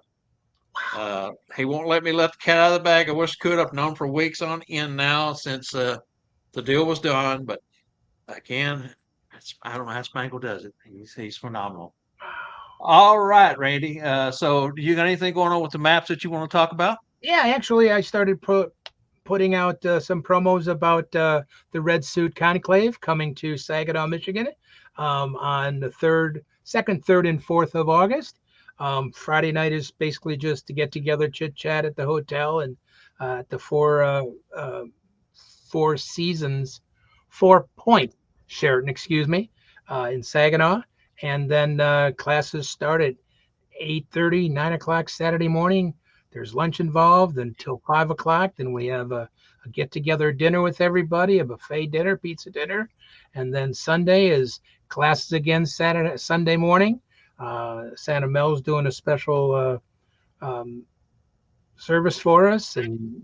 He won't let me let the cat out of the bag. I wish I could. I've known for weeks on end now since the deal was done. But again, I don't know how Spangle does it. He's phenomenal. All right, Randy. So, do you got anything going on with the maps that you want to talk about? Yeah, actually, I started putting out some promos about the Red Suit Conclave coming to Saginaw, Michigan, on the second, third, and 4th of August. Friday night is basically just to get together, chit chat at the hotel, and at the uh, Four Seasons, 4 Point Sheraton, excuse me, in Saginaw, and then classes start at 8:30, 9 o'clock Saturday morning. There's lunch involved until 5 o'clock. Then we have a get together dinner with everybody, a buffet dinner, pizza dinner. And then Sunday is classes again Sunday morning. Santa Mel's doing a special um, service for us. And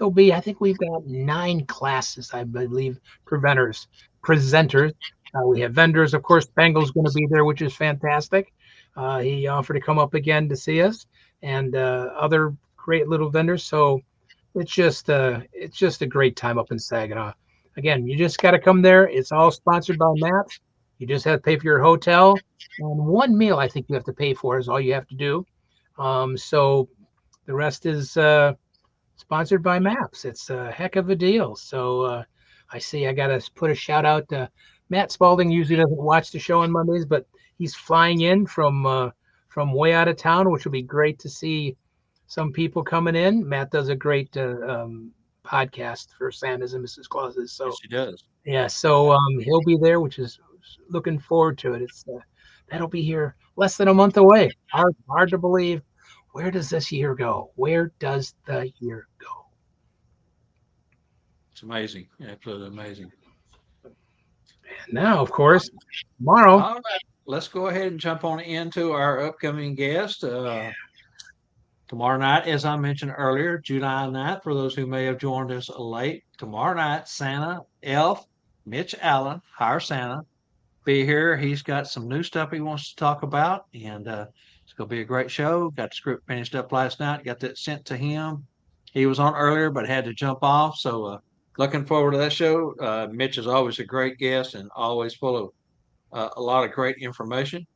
I think we've got 9 classes, I believe, presenters. We have vendors. Of course, Bengal's going to be there, which is fantastic. He offered to come up again to see us, and other great little vendors. So it's just a great time up in Saginaw. Again, you just got to come there. It's all sponsored by Maps. You just have to pay for your hotel, and one meal I think you have to pay for is all you have to do. So the rest is sponsored by Maps. It's a heck of a deal. So I see I got to put a shout out to Matt Spalding. Usually doesn't watch the show on Mondays, but he's flying in from way out of town, which will be great to see some people coming in. Matt does a great podcast for Santas and Mrs. Clauses. So Yes, she does. yeah, so he'll be there, which is looking forward to it. It's that'll be here less than a month away. Hard to believe. Where does this year go? Where does the year go? It's amazing. Absolutely amazing. And now, of course, tomorrow. All right. Let's go ahead and jump on into our upcoming guest. Tomorrow night, as I mentioned earlier, July 9th, for those who may have joined us late, tomorrow night, Santa Elf, Mitch Allen, Hire Santa, be here. He's got some new stuff he wants to talk about, and it's going to be a great show. Got the script finished up last night, got that sent to him. He was on earlier, but had to jump off. So looking forward to that show. Mitch is always a great guest and always full of a lot of great information.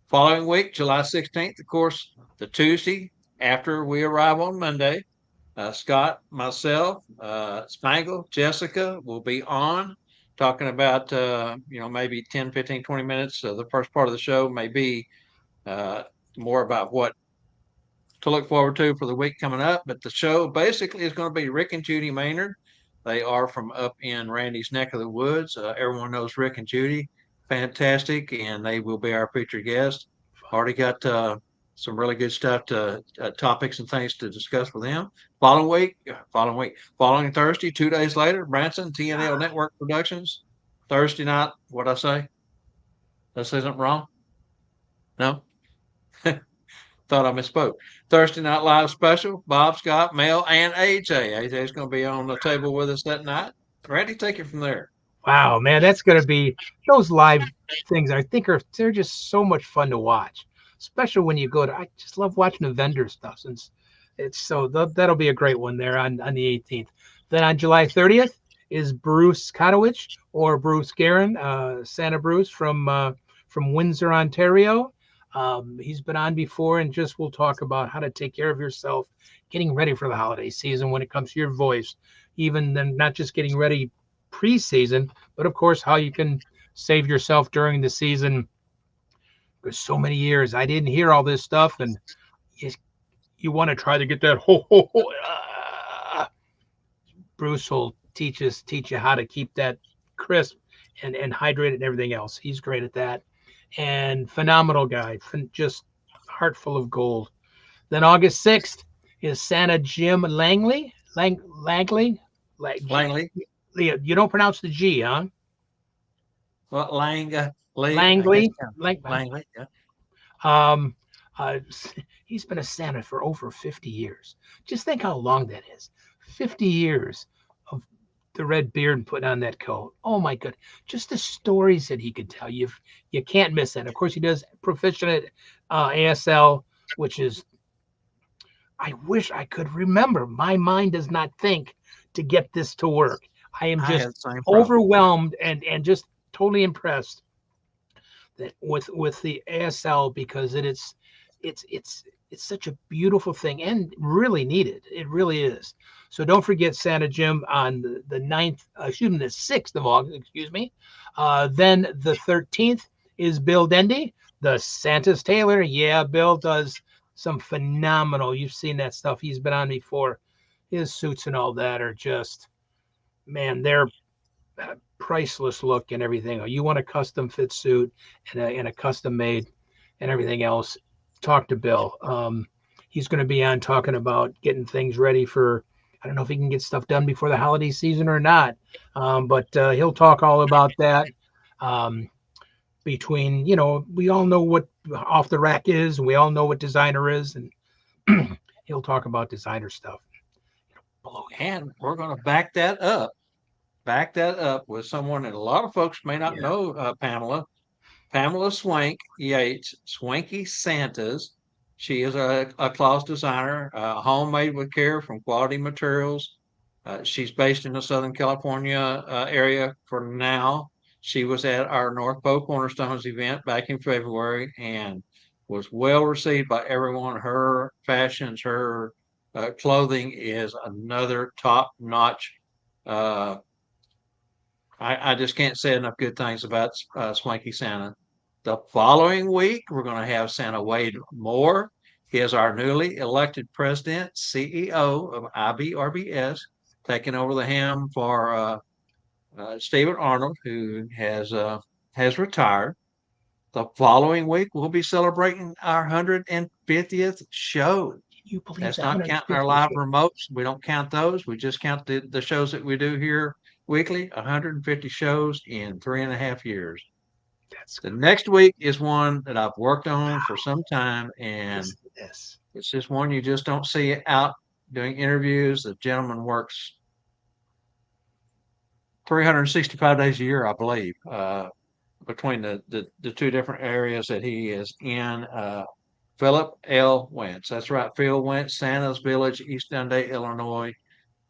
Following week, July 16th, of course, the Tuesday after we arrive on Monday, Scott, myself, Spangle, Jessica will be on talking about, maybe 10, 15, 20 minutes. The first part of the show may be uh, more about what to look forward to for the week coming up. But the show basically is going to be Rick and Judy Maynard. They are from up in Randy's neck of the woods. Everyone knows Rick and Judy. Fantastic. And they will be our featured guest. Already got some really good stuff topics and things to discuss with them. Following Thursday, 2 days later, Branson, TNL Network Productions. Thursday night, what'd I say? Did I say something wrong? No? Thought I misspoke. Thursday Night Live special, Bob, Scott, Mel, and AJ. AJ's going to be on the table with us that night. Randy, take it from there. Wow, man, that's gonna be those live things. I think they're just so much fun to watch, especially when you go to. I just love watching the vendor stuff since it's so that'll be a great one there on the 18th. Then on July 30th is Bruce Kotowich or Bruce Guerin, Santa Bruce from Windsor, Ontario. He's been on before, and just we'll talk about how to take care of yourself, getting ready for the holiday season when it comes to your voice, even then not just getting ready preseason, but of course how you can save yourself during the season. Because so many years I didn't hear all this stuff, and you want to try to get that ho ho ho. Bruce will teach you how to keep that crisp and hydrated and everything else. He's great at that, and phenomenal guy, just heart full of gold. Then August 6th is Santa Jim Langley. Langley. Langley. You don't pronounce the G, huh? Well, Langley. Langley. Langley. Yeah. Um, uh, he's been a Santa for over 50 years. Just think how long that is. 50 years of the red beard and putting on that coat. Oh my God. Just the stories that he could tell you. You can't miss that. Of course, he does proficient at ASL, which is, I wish I could remember. My mind does not think to get this to work. I am just overwhelmed and just totally impressed that with the ASL, because it's It's such a beautiful thing and really needed. It really is. So don't forget Santa Jim on the 9th, excuse me, the 6th of August, excuse me. Then the 13th is Bill Dendy, the Santa's Tailor. Yeah, Bill does some phenomenal. You've seen that stuff. He's been on before. His suits and all that are just, man, they're priceless look and everything. You want a custom fit suit and a custom made and everything else, talk to Bill. He's going to be on talking about getting things ready for. I don't know if he can get stuff done before the holiday season or not, but he'll talk all about that. Um, Between, we all know what off the rack is, and we all know what designer is, and he'll talk about designer stuff. Blow you. And we're going to back that up with someone that a lot of folks may not Yeah. know, Pamela Swank Yates, Swanky Santas. She is a cloth designer, homemade with care from quality materials. She's based in the Southern California area for now. She was at our North Pole Cornerstones event back in February and was well received by everyone. Her fashions, her clothing is another top notch. Uh, I just can't say enough good things about Swanky Santa. The following week, we're going to have Santa Wade Moore. He is our newly elected president, CEO of IBRBS, taking over the helm for Stephen Arnold, who has retired. The following week, we'll be celebrating our 150th show. Can you believe That's that not counting our 150th live show? remotes. We don't count those. We just count the shows that we do here weekly. 150 shows in 3.5 years. That's The next week is one that I've worked on for some time, and listen to this. it's just one you just don't see out doing interviews. The gentleman works 365 days a year, I believe, between the two different areas that he is in. Philip L. Wentz. That's right, Phil Wentz, Santa's Village, East Dundee, Illinois.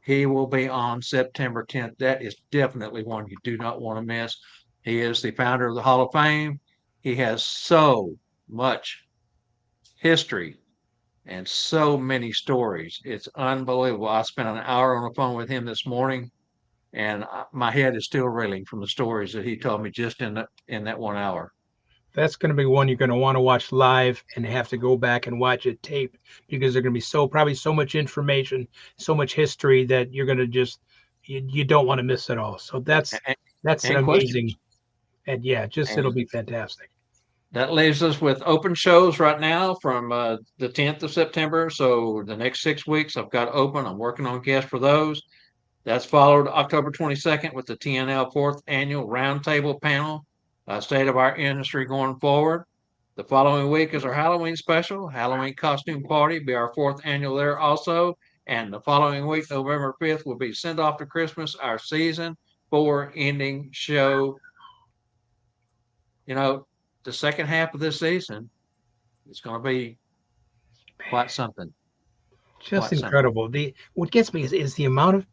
He will be on September 10th. That is definitely one you do not want to miss. He is the founder of the Hall of Fame. He has so much history and so many stories. It's unbelievable. I spent an hour on the phone with him this morning, and my head is still reeling from the stories that he told me just in that 1 hour. That's going to be one you're going to want to watch live and have to go back and watch it tape because there's going to be probably so much information, so much history that you're going to just you don't want to miss it all. So And, that's an and amazing, questions. and yeah, just it'll And be fantastic. that leaves us with open shows right now from the 10th of September. So the next 6 weeks I've got open. I'm working on guests for those. That's followed October 22nd with the TNL fourth annual roundtable panel, state of our industry going forward. The following week is our Halloween special, Halloween costume party, be our fourth annual there also. And the following week, November 5th, will be Send Off to Christmas, our season four ending show. You know, the second half of this season is going to be quite something. Just Quite something. incredible. The what gets me is the amount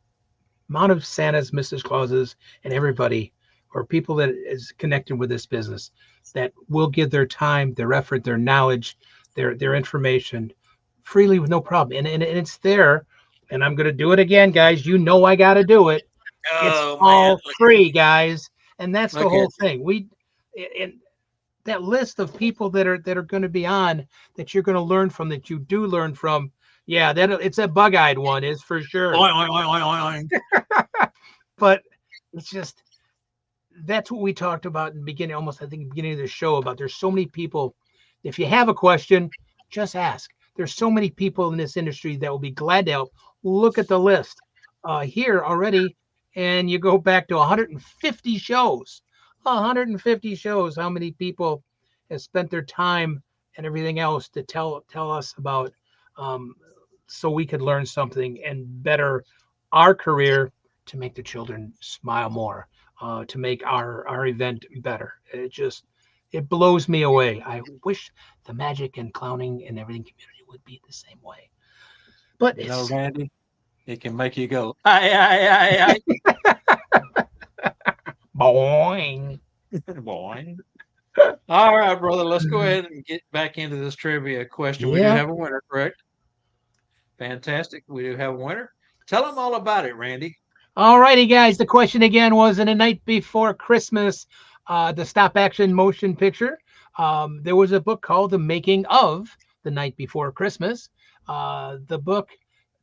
of Santas, Mrs. Clauses, and everybody or people that is connected with this business that will give their time, their effort, their knowledge, their information freely with no problem. And it's there. And I'm gonna do it again, guys. You know I gotta do it. It's Oh man, all free, guys. And that's the look at whole thing. And that list of people that are going to be on that you're going to learn from, that you do learn from. Yeah, that it's a bug-eyed one is for sure. oing, oing, oing, oing, oing. But it's just that's what we talked about in the beginning, almost I think beginning of the show, about there's so many people. If you have a question, just ask. There's so many people in this industry that will be glad to help. Look at the list here already, and you go back to 150 shows. 150 shows. How many people have spent their time and everything else to tell us about, um, so we could learn something and better our career to make the children smile more, to make our event better. It blows me away. I wish the magic and clowning and everything community would be the same way. But You know, it's Randy, it can make you go, aye, boing. boy. All right, brother. Let's go ahead and get back into this trivia question. We do Yeah. have a winner, correct? Fantastic. We do have a winner. Tell them all about it, Randy. All righty, guys. The question again was in A Night Before Christmas, the stop action motion picture. There was a book called The Making of The Night Before Christmas. The book,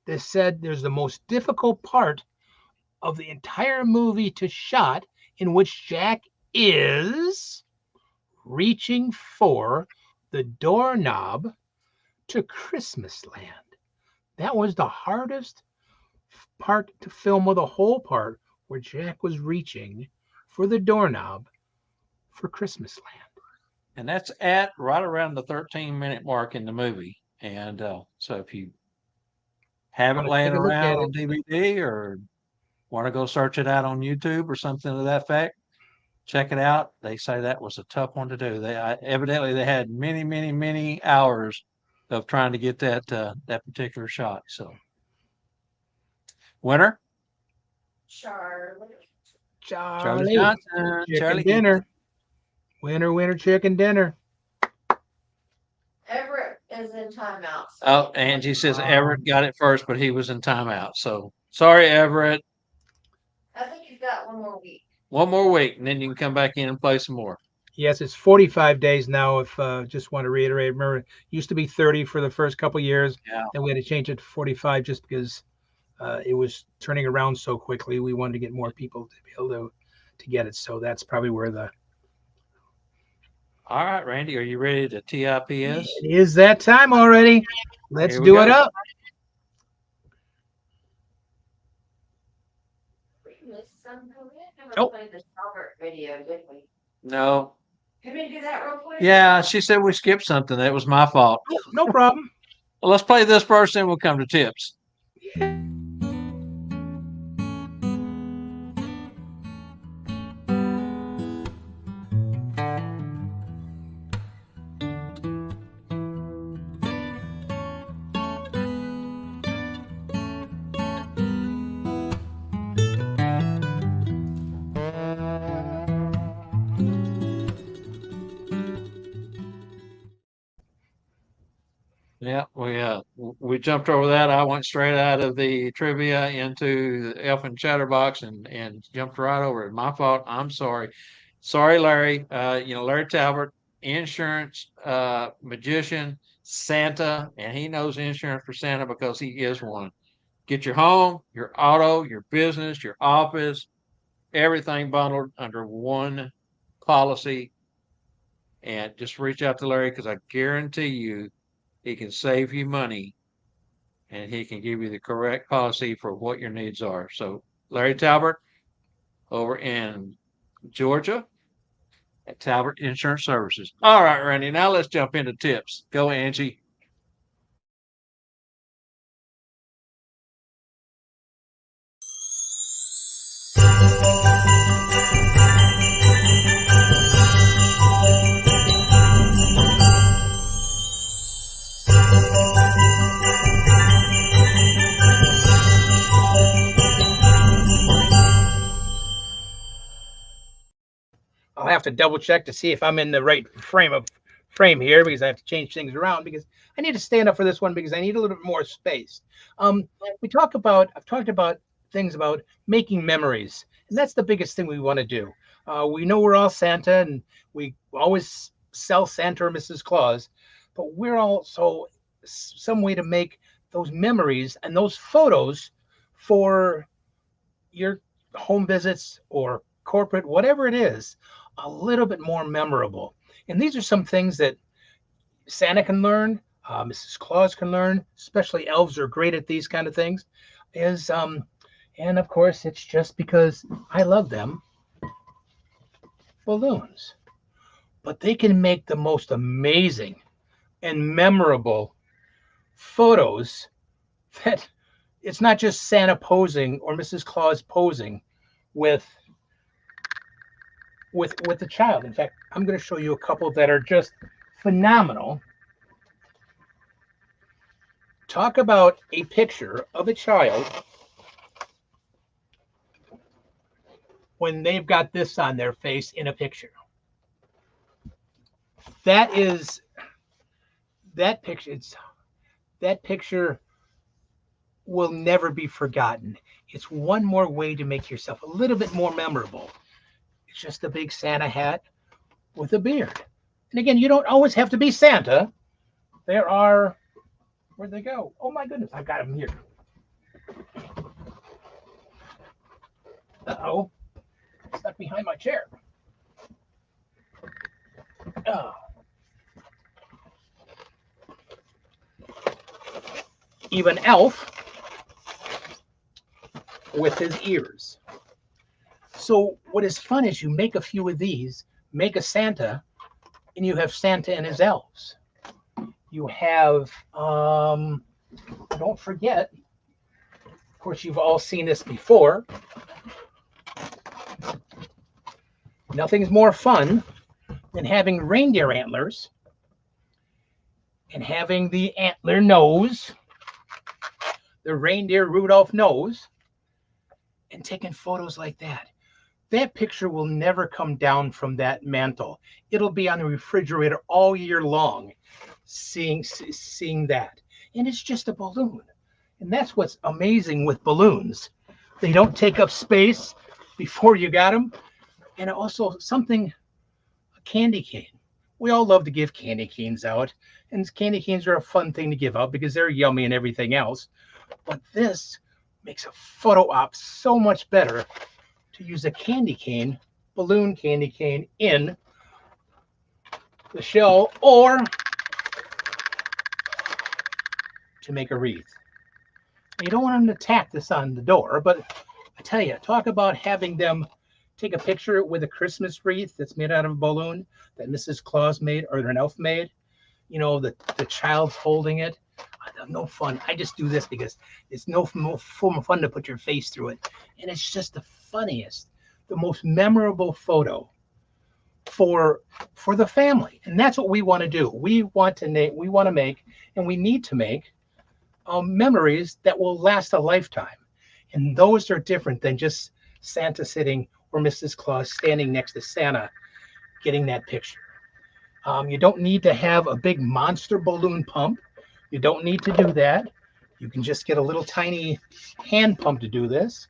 they said there's the most difficult part of the entire movie to shot, in which Jack is reaching for the doorknob to Christmas land. That was the hardest part to film, of the whole part where Jack was reaching for the doorknob for Christmas land. And that's at right around the 13-minute mark in the movie. And so if you have it Want to laying take a look around at on it? DVD or want to go search it out on YouTube or something to that effect, check it out. They say that was a tough one to do. Evidently they had many, many, many hours of trying to get that particular shot. So, winner, Charlie Charlie, Johnson, chicken Charlie gets it. dinner. Winner, winner, chicken dinner. Everett is in timeout. So Oh, Angie says Everett got it first, but he was in timeout. So sorry, Everett. I think you've got one more week. One more week, and then you can come back in and play some more. Yes, it's 45 days now. If just want to reiterate, remember, it used to be 30 for the first couple years. Yeah. Then we had to change it to 45 just because it was turning around so quickly. We wanted to get more people to be able to get it. So that's probably where the. All right, Randy, are you ready to TIPS? It is that time already. Let's Here we do it go. up. We missed some of it. Never Oh. played the Albert video, did we? No. Can we do that real quick? Yeah, she said we skipped something. That was my fault. No problem. Well, let's play this first, then we'll come to tips. Yeah, we jumped over that. I went straight out of the trivia into the Elf and Chatterbox and jumped right over it. My fault. I'm sorry. Sorry, Larry. Larry Talbot, insurance magician, Santa, and he knows insurance for Santa because he is one. Get your home, your auto, your business, your office, everything bundled under one policy. And just reach out to Larry because I guarantee you he can save you money and he can give you the correct policy for what your needs are. So, Larry Talbot over in Georgia at Talbot Insurance Services. All right, Randy, now let's jump into tips. Go, Angie. I'll have to double check to see if I'm in the right frame here because I have to change things around because I need to stand up for this one because I need a little bit more space. I've talked about things about making memories, and that's the biggest thing we want to do. We know we're all Santa, and we always sell Santa or Mrs. Claus, but we're also some way to make those memories and those photos for your home visits or corporate, whatever it is, a little bit more memorable. And these are some things that Santa can learn, Mrs. Claus can learn, especially elves are great at these kind of things. And of course, it's just because I love them, balloons. But they can make the most amazing and memorable photos that it's not just Santa posing or Mrs. Claus posing with the child. In fact, I'm going to show you a couple that are just phenomenal. Talk about a picture of a child when they've got this on their face in a picture. that is that picture. That picture will never be forgotten. It's one more way to make yourself a little bit more memorable. It's just a big Santa hat with a beard. And again, you don't always have to be Santa. There are, where'd they go? Oh my goodness, I got them here. Uh-oh, stuck behind my chair. Oh. Even Elf with his ears. So what is fun is you make a few of these, make a Santa, and you have Santa and his elves. You have, don't forget, of course, you've all seen this before. Nothing's more fun than having reindeer antlers and having the antler nose, the reindeer Rudolph nose, and taking photos like that. That picture will never come down from that mantle. It'll be on the refrigerator all year long, seeing that. And it's just a balloon. And that's what's amazing with balloons. They don't take up space before you got them. And also something, a candy cane. We all love to give candy canes out. And candy canes are a fun thing to give out because they're yummy and everything else. But this makes a photo op so much better to use a candy cane, balloon candy cane in the shell or to make a wreath. You don't want them to tack this on the door, but I tell you, talk about having them take a picture with a Christmas wreath that's made out of a balloon that Mrs. Claus made or an elf made. You know, the child's holding it. No fun. I just do this because it's no fun to put your face through it. And it's just the funniest, the most memorable photo for the family. And that's what we want to do. We want to make, and we need to make memories that will last a lifetime. And those are different than just Santa sitting or Mrs. Claus standing next to Santa getting that picture. You don't need to have a big monster balloon pump. You don't need to do that. You can just get a little tiny hand pump to do this.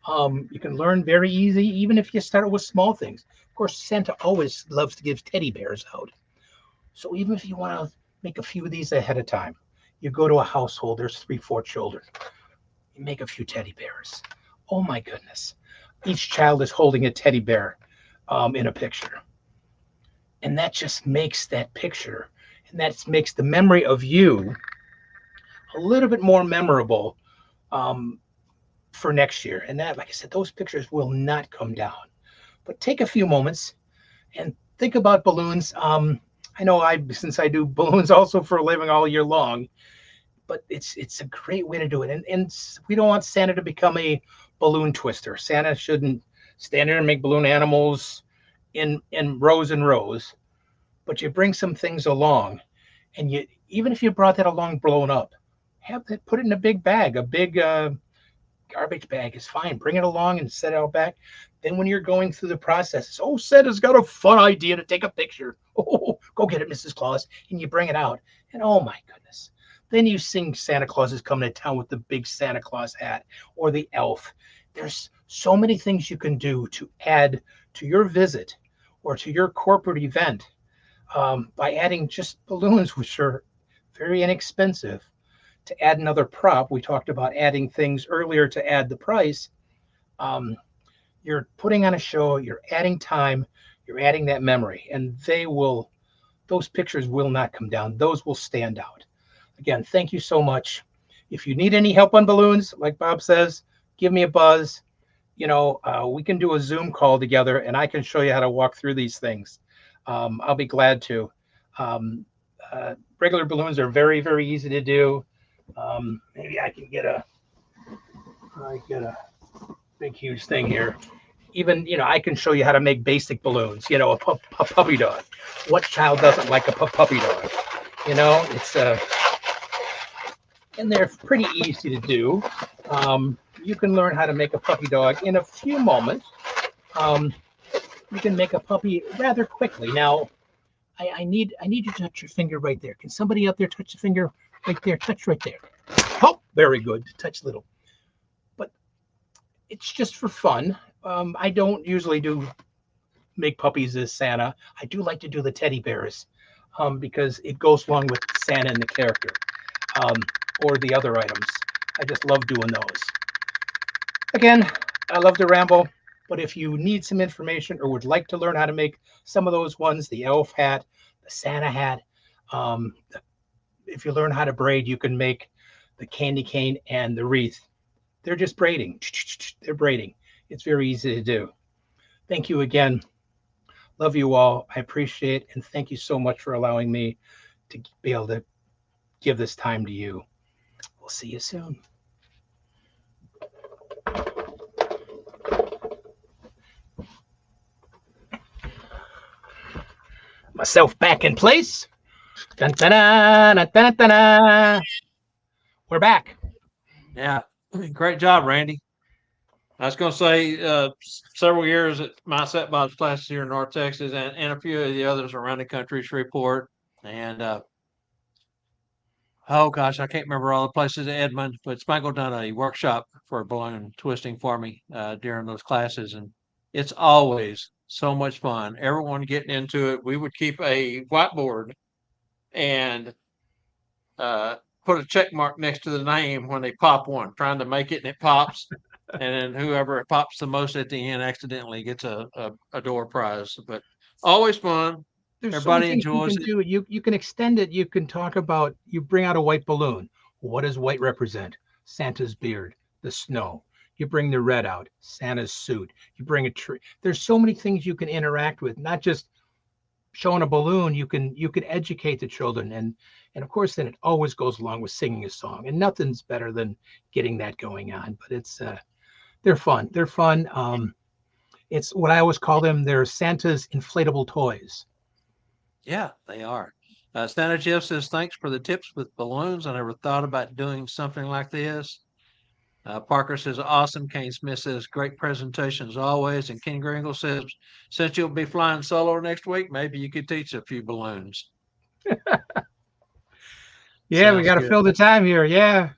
You can learn very easy, even if you start with small things. Of course, Santa always loves to give teddy bears out. So even if you want to make a few of these ahead of time, you go to a household, there's 3, 4 children. You make a few teddy bears. Oh my goodness. Each child is holding a teddy bear in a picture. And that just makes that picture, and that makes the memory of you a little bit more memorable for next year. And that, like I said, those pictures will not come down. But take a few moments and think about balloons. I know since I do balloons also for a living all year long, but it's a great way to do it. And we don't want Santa to become a balloon twister. Santa shouldn't stand there and make balloon animals in rows and rows. But you bring some things along, and you, even if you brought that along blown up, have that, put it in a big bag, a big garbage bag is fine. Bring it along and set it out back. Then when you're going through the process, oh, Santa's got a fun idea to take a picture. Oh, go get it, Mrs. Claus, and you bring it out, and oh my goodness. Then you sing Santa Claus is coming to town with the big Santa Claus hat or the elf. There's so many things you can do to add to your visit or to your corporate event by adding just balloons, which are very inexpensive. To add another prop, we talked about adding things earlier to add the price. You're putting on a show, you're adding time, you're adding that memory, and those pictures will not come down. Those will stand out. Again, thank you so much. If you need any help on balloons, like Bob says, give me a buzz. You know, we can do a Zoom call together and I can show you how to walk through these things. I'll be glad to. Regular balloons are very, very easy to do. Maybe I can get a big, huge thing here. Even, you know, I can show you how to make basic balloons, you know, a puppy dog. What child doesn't like a puppy dog? You know, it's and they're pretty easy to do. You can learn how to make a puppy dog in a few moments. You can make a puppy rather quickly. Now, I need you to touch your finger right there. Can somebody out there touch the finger right there? Touch right there. Oh, very good. Touch little. But it's just for fun. I don't usually do make puppies as Santa. I do like to do the teddy bears because it goes along with Santa and the character um, or the other items. I just love doing those. Again, I love to ramble, but if you need some information or would like to learn how to make some of those ones, the elf hat, the Santa hat, um, if you learn how to braid, you can make the candy cane and the wreath. They're just braiding. They're braiding. It's very easy to do. Thank you again. Love you all. I appreciate it. And thank you so much for allowing me to be able to give this time to you. We'll see you soon. Myself back in place. Dun, dun, dun, dun, dun, dun, dun. We're back. Yeah, great job, Randy. I was going to say several years at my set Bob's classes here in North Texas and a few of the others around the country, Shreveport, and oh gosh, I can't remember all the places in Edmond, but Spangle done a workshop for balloon twisting for me during those classes, and it's always so much fun. Everyone getting into it. We would keep a whiteboard and uh, put a check mark next to the name when they pop one, trying to make it and it pops. And then whoever pops the most at the end accidentally gets a door prize. But always fun. There's so many Everybody things you enjoys can it. do. You can extend it. You can talk about you bring out a white balloon. What does white represent? Santa's beard, the snow. You bring the red out, Santa's suit. You bring a tree. There's so many things you can interact with, not just showing a balloon. You can educate the children and of course then it always goes along with singing a song. And nothing's better than getting that going on. But it's they're fun. They're fun. It's what I always call them. They're Santa's inflatable toys. Yeah, they are. Santa Jeff says, thanks for the tips with balloons. I never thought about doing something like this. Parker says, awesome. Kane Smith says, great presentation as always. And Ken Gringle says, since you'll be flying solo next week, maybe you could teach a few balloons. Yeah, we Sounds got to good. fill the time here. Yeah.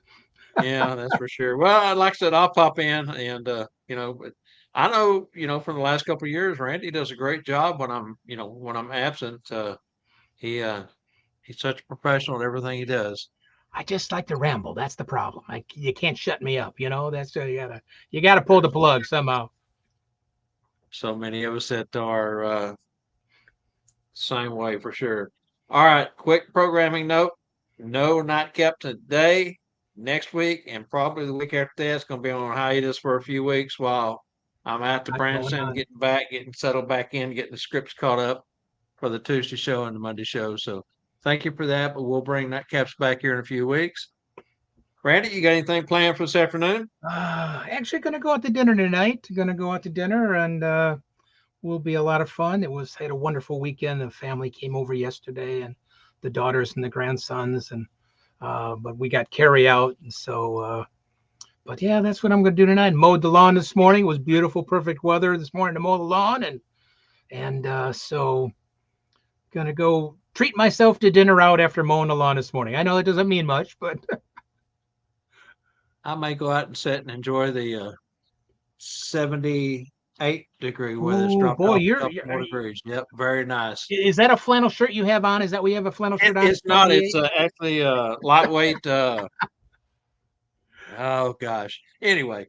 Yeah, that's for sure. Well, like I said, I'll pop in and but I know, from the last couple of years, Randy does a great job when I'm absent. He he's such a professional at everything he does. I just like to ramble. That's the problem. You can't shut me up. That's you gotta pull the There's plug somehow. so many of us that are same way for sure. All right, quick programming note. No night kept today, next week, and probably the week after that. It's going to be on hiatus for a few weeks while I'm out to Not going Branson, on. getting back, getting settled back in, getting the scripts caught up for the Tuesday show and the Monday show. So thank you for that, but we'll bring nightcaps back here in a few weeks. Randy, you got anything planned for this afternoon? Actually, gonna go out to dinner tonight. Gonna go out to dinner and will be a lot of fun. Had a wonderful weekend. The family came over yesterday and the daughters and the grandsons and but we got carry out and so but yeah, that's what I'm gonna do tonight. Mowed the lawn this morning. It was beautiful, perfect weather this morning to mow the lawn and so gonna go treat myself to dinner out after mowing the lawn this morning. I know that doesn't mean much, but I may go out and sit and enjoy the 78-degree weather. It's oh dropped boy, off a couple more degrees. Yep, very nice. is that a flannel shirt you have on? Is that we have a flannel shirt on? It's not. It's 78? actually lightweight. Oh gosh. Anyway,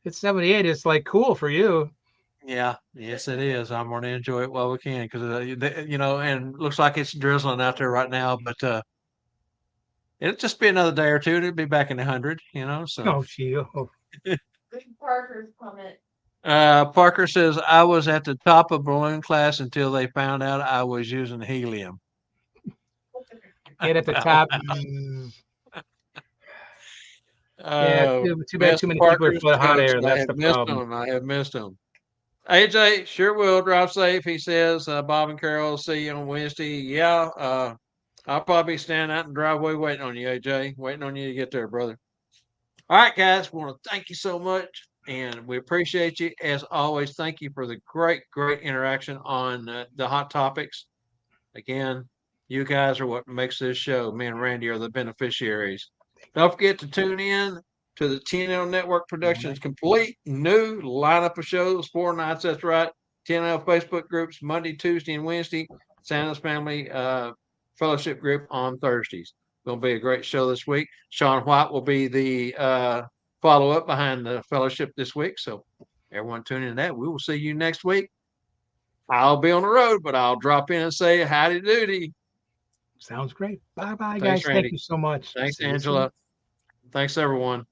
It's 78. It's like cool for you. yeah, yes, it is. I'm going to enjoy it while we can because and looks like it's drizzling out there right now. But it'll just be another day or two. It'll be back in the hundred. So Oh, gee. Oh. Good Parker's comment. Parker says I was at the top of balloon class until they found out I was using helium. Get at the top. Mm. Yeah, Oh, too bad missed too many people are Parker's full of hot jokes. air. I That's have the missed problem. them. I have missed them. AJ, sure will drive safe. He says, Bob and Carol, see you on Wednesday. Yeah, I'll probably stand out in the driveway waiting on you, AJ. Waiting on you to get there, brother. All right, guys, want to thank you so much. And we appreciate you. As always, thank you for the great, great interaction on the hot topics. Again, you guys are what makes this show. Me and Randy are the beneficiaries. Don't forget to tune in to the TNL Network Productions complete new lineup of shows, 4 nights. That's right. TNL Facebook groups Monday, Tuesday, and Wednesday. Santa's Family Fellowship group on Thursdays. Going to be a great show this week. Sean White will be the follow up behind the fellowship this week. So everyone tune in to that. We will see you next week. I'll be on the road, but I'll drop in and say howdy doody. Sounds great. Bye bye, Thanks, guys. Thank Randy. you so much. Thanks, See you soon. Angela. Thanks, everyone.